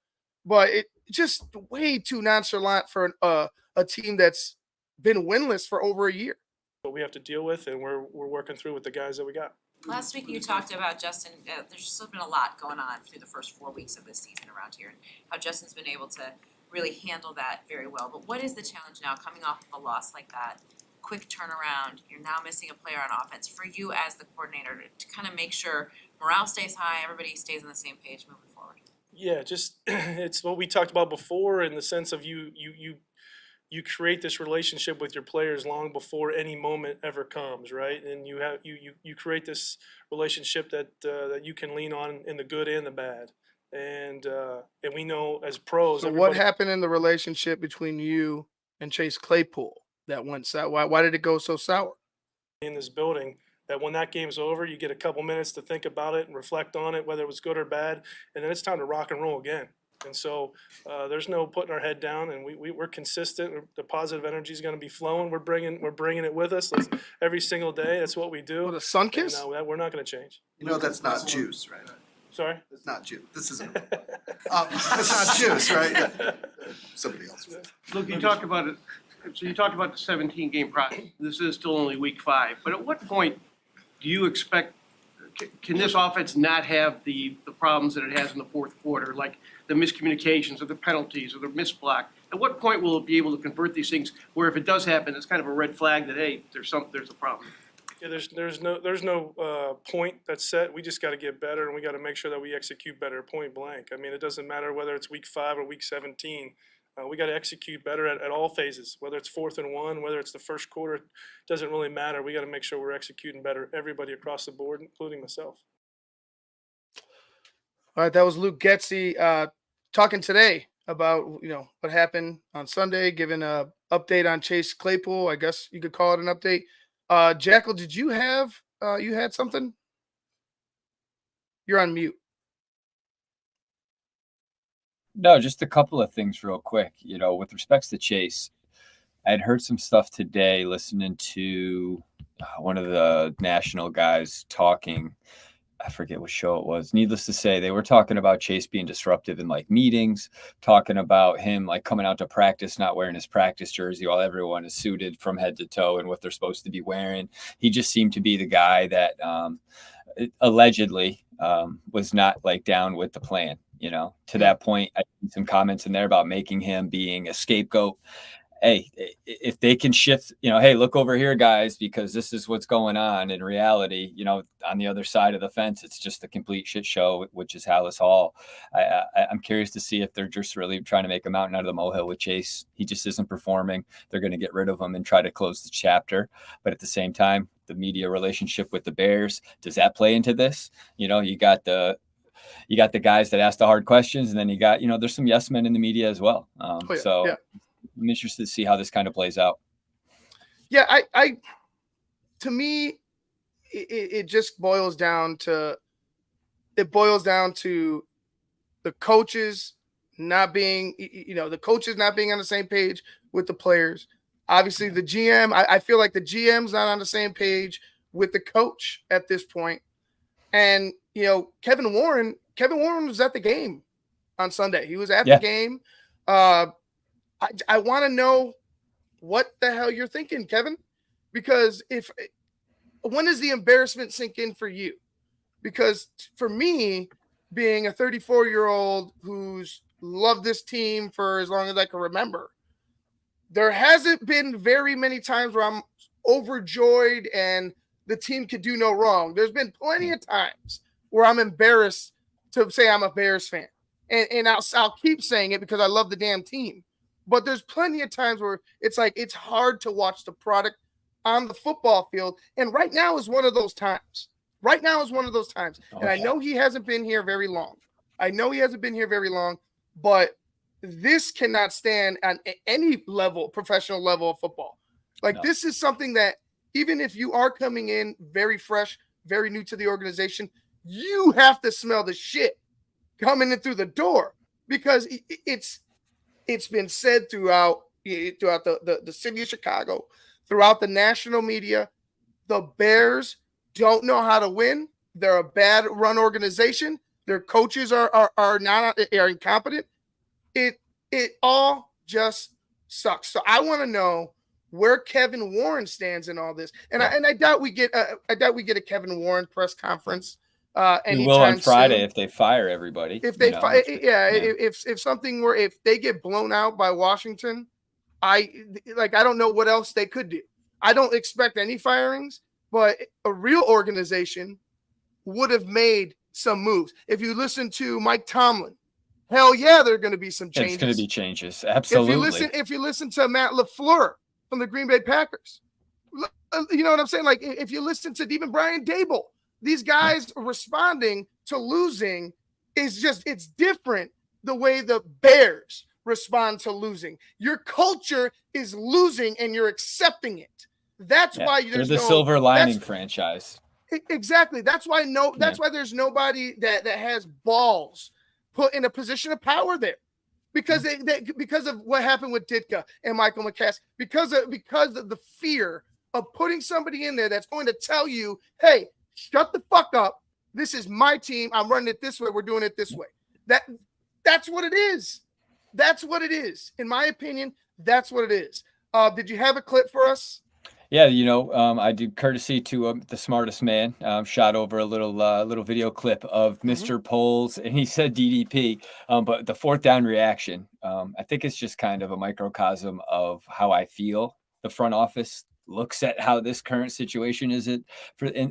but it just way too nonchalant for a team that's been winless for over a year. What we have to deal with, and we're working through with the guys that we got. Last week you talked about Justin. There's still been a lot going on through the first 4 weeks of this season around here, and how Justin's been able to really handle that very well. But what is the challenge now, coming off of a loss like that? Quick turnaround. You're now missing a player on offense. For you as the coordinator to kind of make sure morale stays high, everybody stays on the same page moving forward. Yeah, just it's what we talked about before, in the sense of you create this relationship with your players long before any moment ever comes, right? And you create this relationship that you can lean on in the good and the bad. And we know as pros. So what happened in the relationship between you and Chase Claypool that went sour? Why did it go so sour? In this building, that when that game's over, you get a couple minutes to think about it and reflect on it, whether it was good or bad, and then it's time to rock and roll again. And so there's no putting our head down, and we're consistent. The positive energy is going to be flowing. We're bringing it with us every single day. That's what we do. With a sun kiss? And, we're not going to change. That's not juice, right? Sorry? It's not juice. This isn't. It's not juice, right? Somebody else. Look, you talk about it. So you talked about the 17-game process. This is still only week 5. But at what point do you expect? Can this offense not have the problems that it has in the fourth quarter, like the miscommunications or the penalties or the missed block? At what point will it be able to convert these things where if it does happen, it's kind of a red flag that, hey, there's a problem? Yeah, there's no point that's set. We just got to get better, and we got to make sure that we execute better, point blank. I mean, it doesn't matter whether it's week 5 or week 17. We got to execute better at all phases, whether it's 4th and 1, whether it's the first quarter, it doesn't really matter. We got to make sure we're executing better, everybody across the board, including myself. All right, that was Luke Getsy talking today about what happened on Sunday, giving a update on Chase Claypool. I guess you could call it an update. Jackal, did you have you had something? You're on mute. No, just a couple of things real quick. With respects to Chase, I had heard some stuff today listening to one of the national guys talking. I forget what show it was. Needless to say, they were talking about Chase being disruptive in meetings, talking about him coming out to practice, not wearing his practice jersey while everyone is suited from head to toe and what they're supposed to be wearing. He just seemed to be the guy that allegedly was not down with the plan. To that point, I see some comments in there about making him being a scapegoat. Hey, if they can shift, hey, look over here, guys, because this is what's going on. In reality, on the other side of the fence, it's just a complete shit show, which is Hallis Hall. I'm curious to see if they're just really trying to make a mountain out of the molehill with Chase. He just isn't performing. They're going to get rid of him and try to close the chapter. But at the same time, the media relationship with the Bears, does that play into this? You got the guys that ask the hard questions, and then you got, there's some yes men in the media as well. I'm interested to see how this kind of plays out. Yeah, to me, it just boils down to it boils down to the coaches not being, the coaches not being on the same page with the players. Obviously, the GM, I feel like the GM's not on the same page with the coach at this point. And, Kevin Warren was at the game on Sunday. He was at the game. I want to know what the hell you're thinking, Kevin, because when does the embarrassment sink in for you? Because for me, being a 34-year-old who's loved this team for as long as I can remember, there hasn't been very many times where I'm overjoyed and the team could do no wrong. There's been plenty of times where I'm embarrassed to say I'm a Bears fan. And I'll keep saying it because I love the damn team. But there's plenty of times where it's like it's hard to watch the product on the football field. And right now is one of those times. And I know he hasn't been here very long. But this cannot stand on any level, professional level of football. This is something that even if you are coming in very fresh, very new to the organization, you have to smell the shit coming in through the door, because it's been said throughout the city of Chicago, throughout the national media, the Bears don't know how to win. They're a bad run organization. Their coaches are incompetent. It all just sucks. So I want to know where Kevin Warren stands in all this. And I doubt we get a Kevin Warren press conference anytime we will on Friday soon. if they fire everybody. If they if they get blown out by Washington, I don't know what else they could do. I don't expect any firings, but a real organization would have made some moves. If you listen to Mike Tomlin, hell yeah, there are going to be some changes. It's going to be changes. Absolutely. If you listen to Matt LaFleur from the Green Bay Packers, you know what I'm saying? Like if you listen to even Brian Dable, these guys responding to losing it's different the way the Bears respond to losing. Your culture is losing and you're accepting it. That's why they're the silver lining franchise. Exactly. That's why there's nobody that has balls put in a position of power there. Because because of what happened with Ditka and Michael McCaskey, because of the fear of putting somebody in there that's going to tell you, hey, shut the fuck up. This is my team. I'm running it this way. We're doing it this way. That's what it is. That's what it is. In my opinion, that's what it is. Did you have a clip for us? Yeah, I do courtesy to the smartest man. Shot over a little video clip of Mr. Poles, and he said DDP. But the fourth down reaction, I think it's just kind of a microcosm of how I feel the front office looks at how this current situation is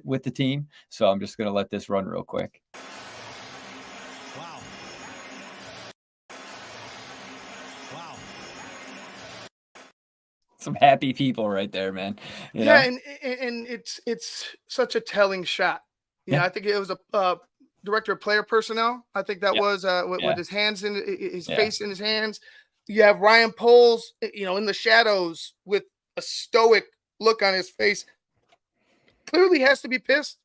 with the team. So I'm just going to let this run real quick. Some happy people right there, man. You know? And it's such a telling shot. I think it was a director of player personnel. I think that was with his hands in his face in his hands. You have Ryan Poles, in the shadows with a stoic look on his face. Clearly has to be pissed.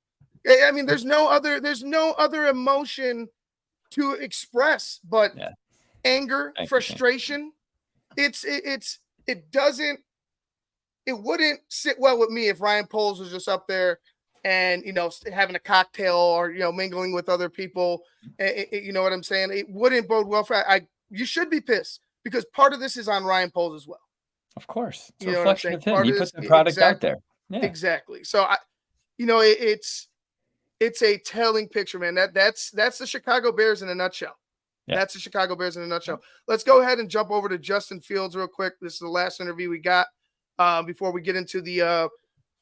I mean, there's no other emotion to express but anger, frustration. It wouldn't sit well with me if Ryan Poles was just up there and, having a cocktail or, mingling with other people. You know what I'm saying? It wouldn't bode well for you should be pissed because part of this is on Ryan Poles as well. Of course. It's a reflection of him. He put the product out there. Yeah. Exactly. So it's a telling picture, man. That's the Chicago Bears in a nutshell. Yeah. That's the Chicago Bears in a nutshell. Let's go ahead and jump over to Justin Fields real quick. This is the last interview we got before we get into the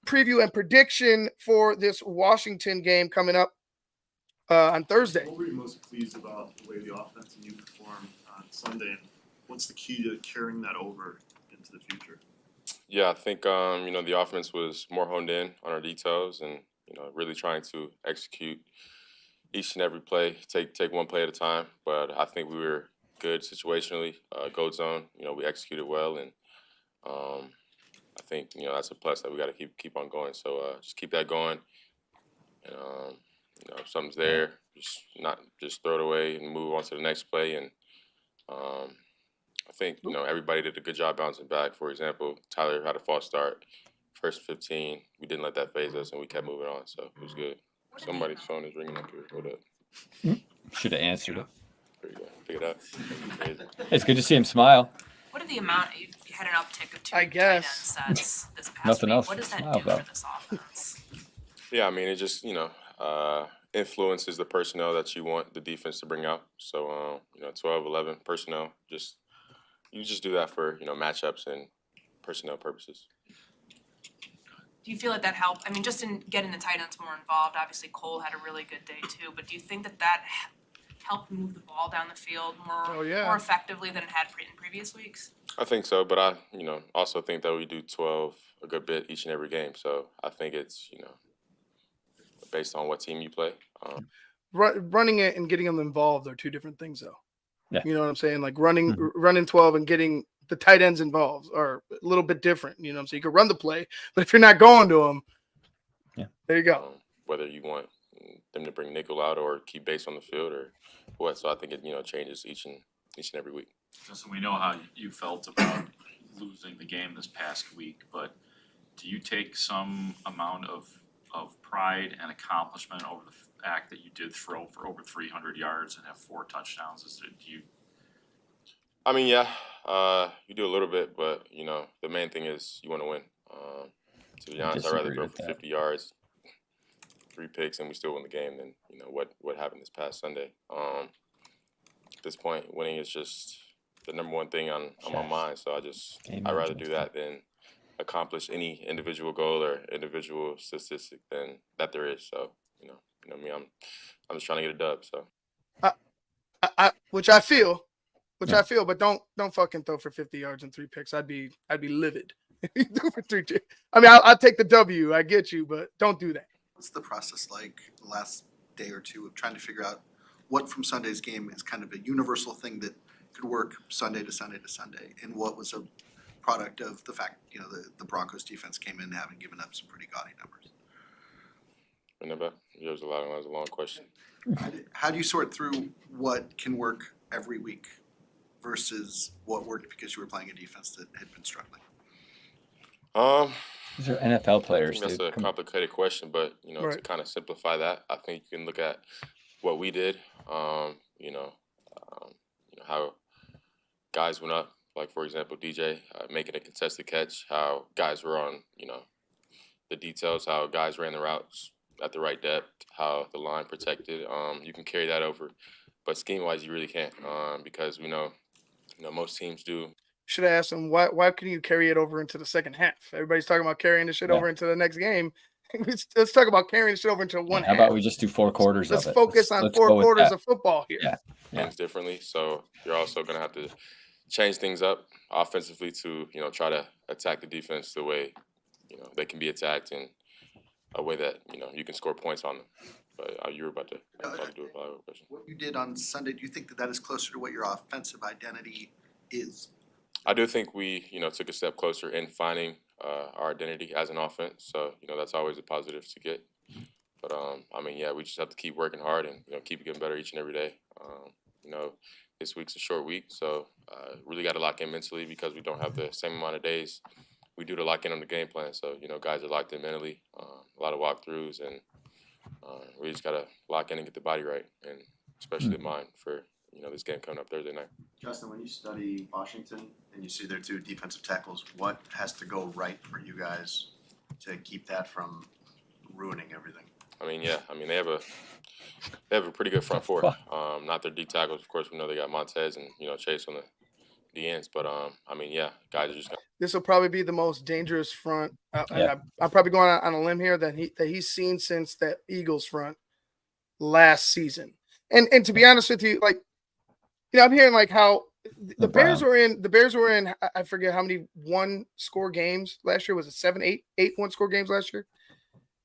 preview and prediction for this Washington game coming up on Thursday. What were you most pleased about the way the offense and you performed on Sunday? And what's the key to carrying that over into the future? Yeah, I think the offense was more honed in on our details and really trying to execute each and every play, take one play at a time. But I think we were good situationally, goal zone. We executed well, and I think that's a plus that we got to keep on going. So just keep that going, and you know, if something's there, just throw it away and move on to the next play. And I think, you know, everybody did a good job bouncing back. For example, Tyler had a false start. First 15, we didn't let that phase us, and we kept moving on, so it was good. Somebody's phone is ringing up here. Hold up. Should have answered it. There you go. Pick it up. It's good to see him smile. What are the amount, you had an uptick of 2 I guess. tight end sets this past Nothing week. else What does that smile do about. for this offense? Yeah, I mean, it just, you know, influences the personnel that you want the defense to bring out. So, you know, 12, 11 personnel, you just do that for, you know, matchups and personnel purposes. Do you feel like that helped? I mean, just in getting the tight ends more involved, obviously Cole had a really good day too, but do you think that helped move the ball down the field more effectively than it had in previous weeks? I think so, but I, you know, also think that we do 12 a good bit each and every game. So I think it's, you know, based on what team you play. Running it and getting them involved are two different things, though. Yeah. You know what I'm saying? Like running 12 and getting the tight ends involved are a little bit different. You know what I'm saying? You can run the play, but if you're not going to them, there you go. Whether you want them to bring nickel out or keep base on the field or what. So I think it, you know, changes each and every week. Justin, we know how you felt about losing the game this past week, but do you take some amount of pride and accomplishment over the fact that you did throw for over 300 yards and have 4 touchdowns? I mean, yeah, you do a little bit, but, you know, the main thing is you want to win. To be honest, I'd rather throw for 50 yards, 3 picks, and we still win the game than, you know, what happened this past Sunday. At this point, winning is just the number one thing on my mind. So I'd rather do that than accomplish any individual goal or individual statistic than that there is. So, you know me, I'm just trying to get a dub. So, which I feel, but don't fucking throw for 50 yards and 3 picks. I'd be livid. Do for 3. I mean, I'll take the W. I get you, but don't do that. What's the process like the last day or two of trying to figure out what from Sunday's game is kind of a universal thing that could work Sunday to Sunday to Sunday, and what was a product of the fact, you know, the Broncos defense came in having given up some pretty gaudy numbers? Remember, that was a long question. How do you sort through what can work every week versus what worked because you were playing a defense that had been struggling? These are NFL players. That's a complicated question, but, you know, to kind of simplify that, I think you can look at what we did. You know, how guys went up. Like, for example, DJ making a contested catch, how guys were on, you know, the details, how guys ran the routes at the right depth, how the line protected. You can carry that over. But scheme-wise, you really can't because we know, you know, most teams do. Should have asked him, why couldn't you carry it over into the second half? Everybody's talking about carrying the shit over into the next game. Let's talk about carrying the shit over into one half. How about we just do 4 quarters Let's of it? Focus on 4 quarters of football here. Things differently. So you're also going to have to change things up offensively to, you know, try to attack the defense the way, you know, they can be attacked in a way that, you know, you can score points on them. But you were about to do a follow-up question. What you did on Sunday, do you think that is closer to what your offensive identity is? I do think we, you know, took a step closer in finding our identity as an offense. So, you know, that's always a positive to get. But, I mean, yeah, we just have to keep working hard and, you know, keep getting better each and every day. You know, this week's a short week, so really got to lock in mentally because we don't have the same amount of days we do to lock in on the game plan. So, you know, guys are locked in mentally, a lot of walkthroughs, and we just got to lock in and get the body right, and especially the mind for, you know, this game coming up Thursday night. Justin, when you study Washington and you see their 2 defensive tackles, what has to go right for you guys to keep that from ruining everything? I mean, yeah. I mean, they have a pretty good front 4. Not their D tackles, of course. We know they got Montez and, you know, Chase on the ends. But I mean, yeah, guys are just. This will probably be the most dangerous front. And I'm probably going on a limb here that he's seen since that Eagles front last season. And to be honest with you, like, you know, I'm hearing like how the Bears were in. I forget how many 1-score games last year. Was it 7, 8 1-score games last year?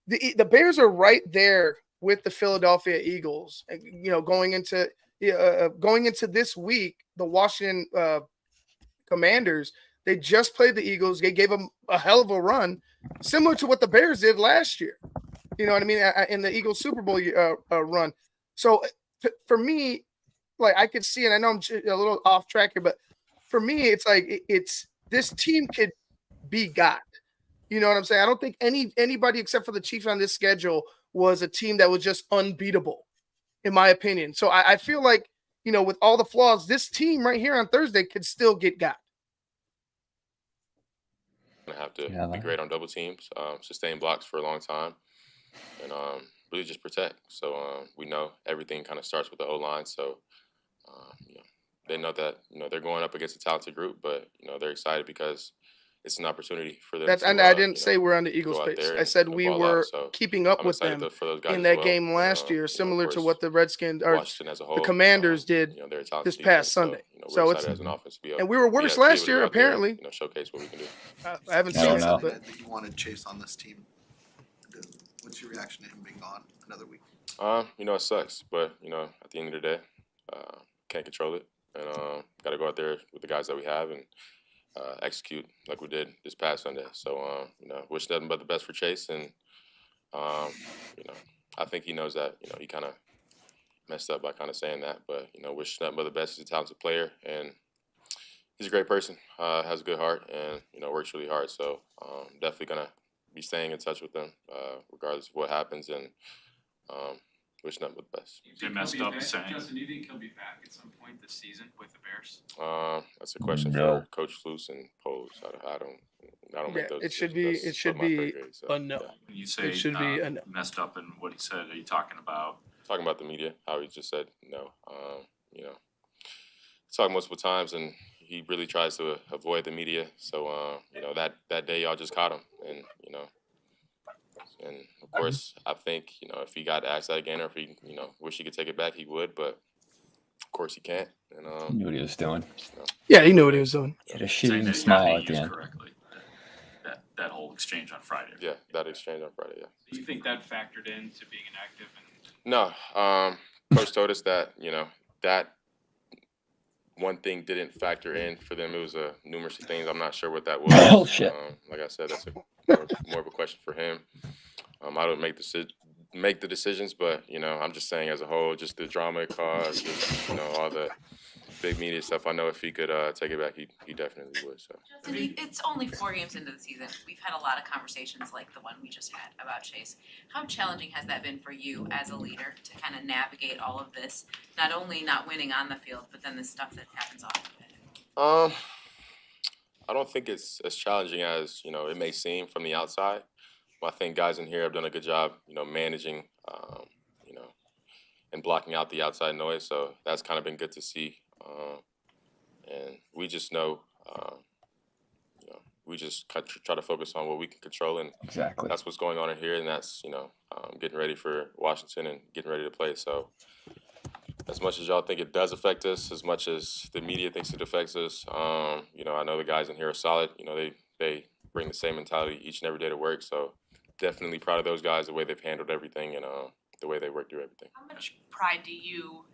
The Bears are right there with the Philadelphia Eagles. You know, going into this week, the Washington Commanders, they just played the Eagles. They gave them a hell of a run, similar to what the Bears did last year. You know what I mean? In the Eagles Super Bowl run. So for me, like I could see, and I know I'm a little off track here, but for me, it's like it's this team could be got. You know what I'm saying? I don't think anybody except for the Chiefs on this schedule was a team that was just unbeatable, in my opinion. So I feel like, you know, with all the flaws, this team right here on Thursday could still get got. Have to be great on double teams, sustain blocks for a long time, and really just protect. So we know everything kind of starts with the O-line. So you know, they know that, you know, they're going up against a talented group, but, you know, they're excited because it's an opportunity for them. And I didn't say we're on the Eagles pace. I said we were keeping up with them in that game last year, similar to what the Redskins or the Commanders did this past Sunday. So it's and we were worse last year apparently. You know, showcase what we can do. I haven't seen that. That you wanted Chase on this team. What's your reaction to him being gone another week? You know, it sucks, but, you know, at the end of the day, can't control it, and got to go out there with the guys that we have and execute like we did this past Sunday. So, you know, wish nothing but the best for Chase, and you know, I think he knows that. You know, he kind of messed up by kind of saying that, but, you know, wish nothing but the best. He's a talented player, and he's a great person. Has a good heart, and, you know, works really hard. So, definitely gonna be staying in touch with him regardless of what happens, and wish nothing but the best. They messed up saying. Justin, do you think he'll be back at some point this season with the Bears? That's a question for Coach Flus and Poles. I don't make those. It should be a no. When you say it should be a no. Messed up in what he said, are you talking about? Talking about the media, how he just said no. You know, he's talking multiple times, and he really tries to avoid the media. So, you know, that day y'all just caught him, and, you know. And of course, I think, you know, if he got asked that again, or if he, you know, wish he could take it back, he would. But of course, he can't. And he knew what he was doing. You know. Yeah, he knew what he was doing. He had a shitty smile at the end. Correctly. That whole exchange on Friday. Yeah, that exchange on Friday. Yeah. Do you think that factored into being inactive? No, Coach told us that, you know, that one thing didn't factor in for them. It was numerous things. I'm not sure what that was. Bullshit. Like I said, that's more of a question for him. I don't make the decisions, but, you know, I'm just saying as a whole, just the drama it caused, just, you know, all the big media stuff. I know if he could take it back, he definitely would. So Justin, it's only 4 games into the season. We've had a lot of conversations like the one we just had about Chase. How challenging has that been for you as a leader to kind of navigate all of this, not only not winning on the field, but then the stuff that happens off of it? I don't think it's as challenging as, you know, it may seem from the outside. I think guys in here have done a good job, you know, managing, you know, and blocking out the outside noise. So that's kind of been good to see. And we just know, you know, we just try to focus on what we can control, and exactly that's what's going on in here, and that's, you know, getting ready for Washington and getting ready to play. So as much as y'all think it does affect us, as much as the media thinks it affects us, you know, I know the guys in here are solid. You know, they bring the same mentality each and every day to work. So definitely proud of those guys, the way they've handled everything, and the way they work through everything. How much pride do you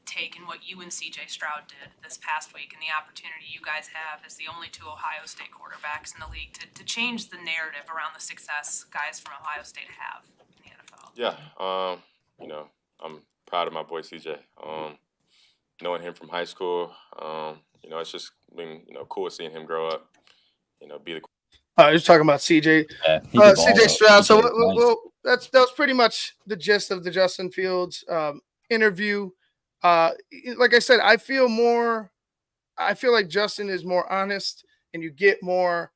take in what you and CJ Stroud did this past week, and the opportunity you guys have as the only two Ohio State quarterbacks in the league to change the narrative around the success guys from Ohio State have in the NFL? Yeah, you know, I'm proud of my boy CJ. Knowing him from high school, you know, it's just been, you know, cool seeing him grow up, you know, be the. You're talking about CJ. CJ Stroud. So that was pretty much the gist of the Justin Fields interview. Like I said, I feel like Justin is more honest, and you get more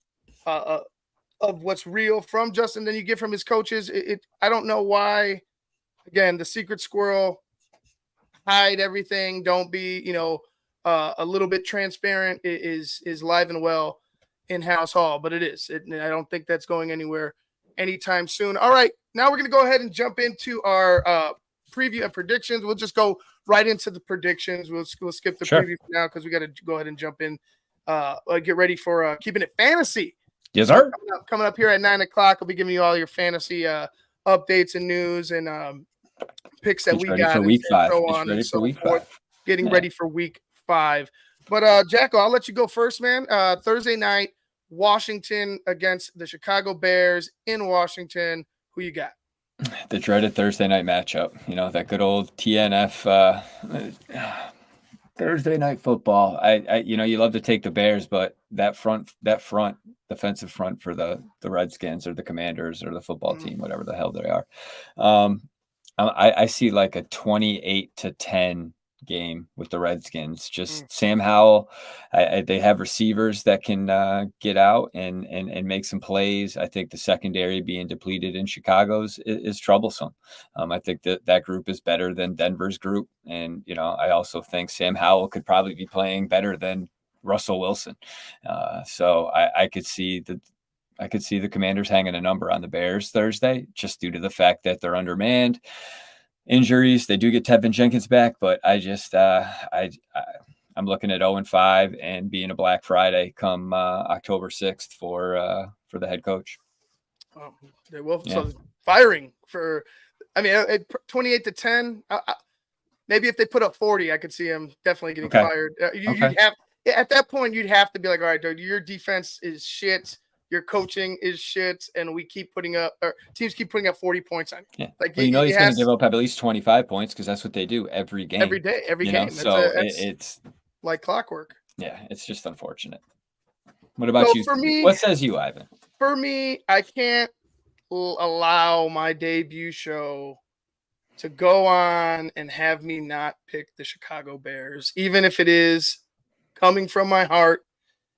of what's real from Justin than you get from his coaches. I don't know why. Again, the secret squirrel, hide everything. Don't be, you know, a little bit transparent. It is live and well in House Hall, but it is. I don't think that's going anywhere anytime soon. All right, now we're going to go ahead and jump into our preview and predictions. We'll just go right into the predictions. We'll skip the preview for now because we got to go ahead and jump in. Get ready for Keeping It Fantasy. Yes, sir. Coming up here at 9 o'clock, I'll be giving you all your fantasy updates and news and picks that we got. Week 5. So on and so forth. Getting ready for week 5. But Jacko, I'll let you go first, man. Thursday night, Washington against the Chicago Bears in Washington. Who you got? The dreaded Thursday night matchup, that good old TNF Thursday night football. You love to take the Bears, but that defensive front for the Redskins or the Commanders or the football team, whatever the hell they are. I see like a 28-10 game with the Redskins. Just Sam Howell. They have receivers that can get out and make some plays. I think the secondary being depleted in Chicago's is troublesome. I think that group is better than Denver's group. And, I also think Sam Howell could probably be playing better than Russell Wilson. So I could see the Commanders hanging a number on the Bears Thursday, just due to the fact that they're undermanned. Injuries, they do get Tevin Jenkins back, but I'm looking at 0-5 and being a Black Friday come October 6th for the head coach. They will. Yeah. So firing for, 28-10. Maybe if they put up 40, I could see him definitely getting fired. You'd have, at that point, you'd have to be like, all right, dude, your defense is shit. Your coaching is shit, and teams keep putting up 40 points on you. Yeah. Like, he's going to give up at least 25 points because that's what they do every game. Every day, every game. So it's like clockwork. Yeah, it's just unfortunate. What about you? For me, what says you, Ivan? For me, I can't allow my debut show to go on and have me not pick the Chicago Bears, even if it is coming from my heart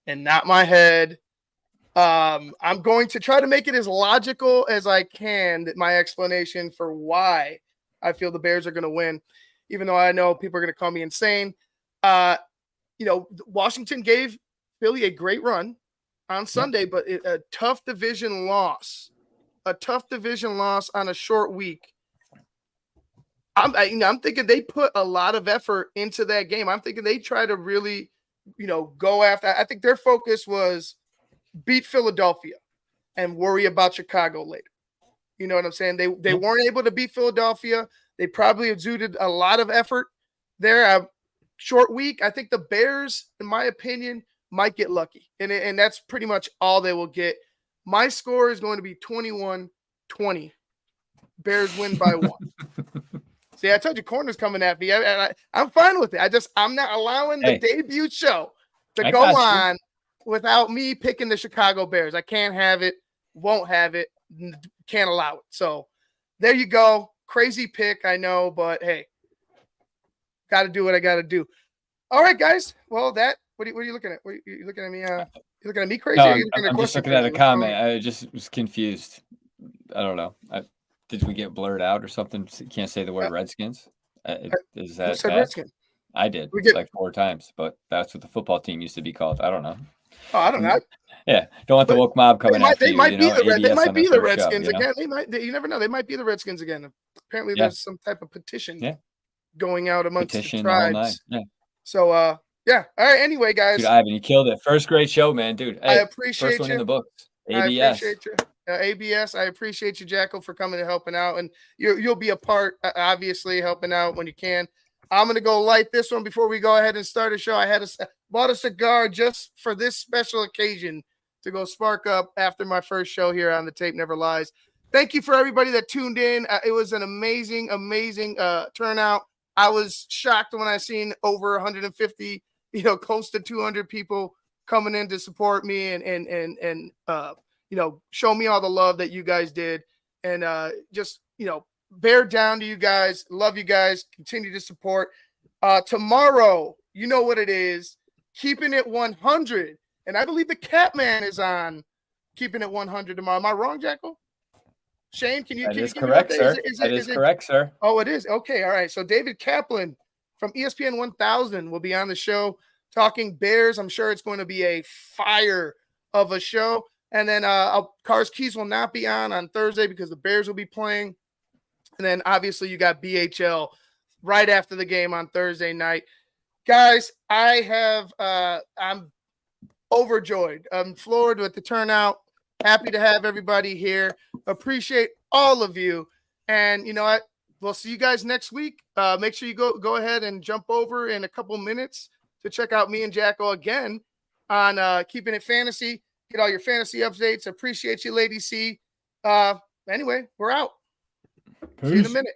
and not my head. I'm going to try to make it as logical as I can, that my explanation for why I feel the Bears are going to win, even though I know people are going to call me insane. Washington gave Philly a great run on Sunday, but a tough division loss on a short week. I'm thinking they put a lot of effort into that game. I'm thinking they try to really, go after. I think their focus was beat Philadelphia and worry about Chicago later. You know what I'm saying? They weren't able to beat Philadelphia. They probably exuded a lot of effort there. Short week. I think the Bears, in my opinion, might get lucky. And that's pretty much all they will get. My score is going to be 21-20. Bears win by 1. See, I told you corner's coming at me. I'm fine with it. I'm not allowing the debut show to go on without me picking the Chicago Bears. I can't have it, won't have it, can't allow it. So there you go. Crazy pick, I know, but hey, got to do what I got to do. All right, guys. Well, what are you looking at? You looking at me? You looking at me crazy? No, I'm just looking at a comment. I just was confused. I don't know. Did we get blurred out or something? You can't say the word Redskins. Is that said Redskin? I did like 4 times, but that's what the football team used to be called. I don't know. Oh, I don't know. Yeah, don't want the woke mob coming after you. They might be the Redskins show, again. You never know. They might be the Redskins again. Apparently, there's some type of petition going out amongst the tribes. Yeah. So, All right. Anyway, guys. Dude, Ivan, you killed it. First great show, man, dude. Hey, I appreciate first one in the books. ABS. I appreciate you. ABS. I appreciate you, Jackal, for coming and helping out, and you'll be a part, obviously, helping out when you can. I'm gonna go light this one before we go ahead and start the show. I bought a cigar just for this special occasion to go spark up after my first show here on The Tape Never Lies. Thank you for everybody that tuned in. It was an amazing turnout. I was shocked when I seen over 150, close to 200 people coming in to support me and show me all the love that you guys did. And bear down to you guys. Love you guys. Continue to support. Tomorrow, you know what it is. Keeping It 100. And I believe the Catman is on Keeping It 100 tomorrow. Am I wrong, Jackal? Shane, can you? That is correct, sir. That is correct, sir. Oh, it is. Okay. All right. So David Kaplan from ESPN 1000 will be on the show talking Bears. I'm sure it's going to be a fire of a show. And then Cars Keys will not be on Thursday because the Bears will be playing. And then obviously you got BHL right after the game on Thursday night. Guys, I'm overjoyed. I'm floored with the turnout. Happy to have everybody here. Appreciate all of you. And you know what? We'll see you guys next week. Make sure you go ahead and jump over in a couple minutes to check out me and Jackal again on Keeping It Fantasy. Get all your fantasy updates. Appreciate you, Lady C. Anyway, we're out. See you in a minute.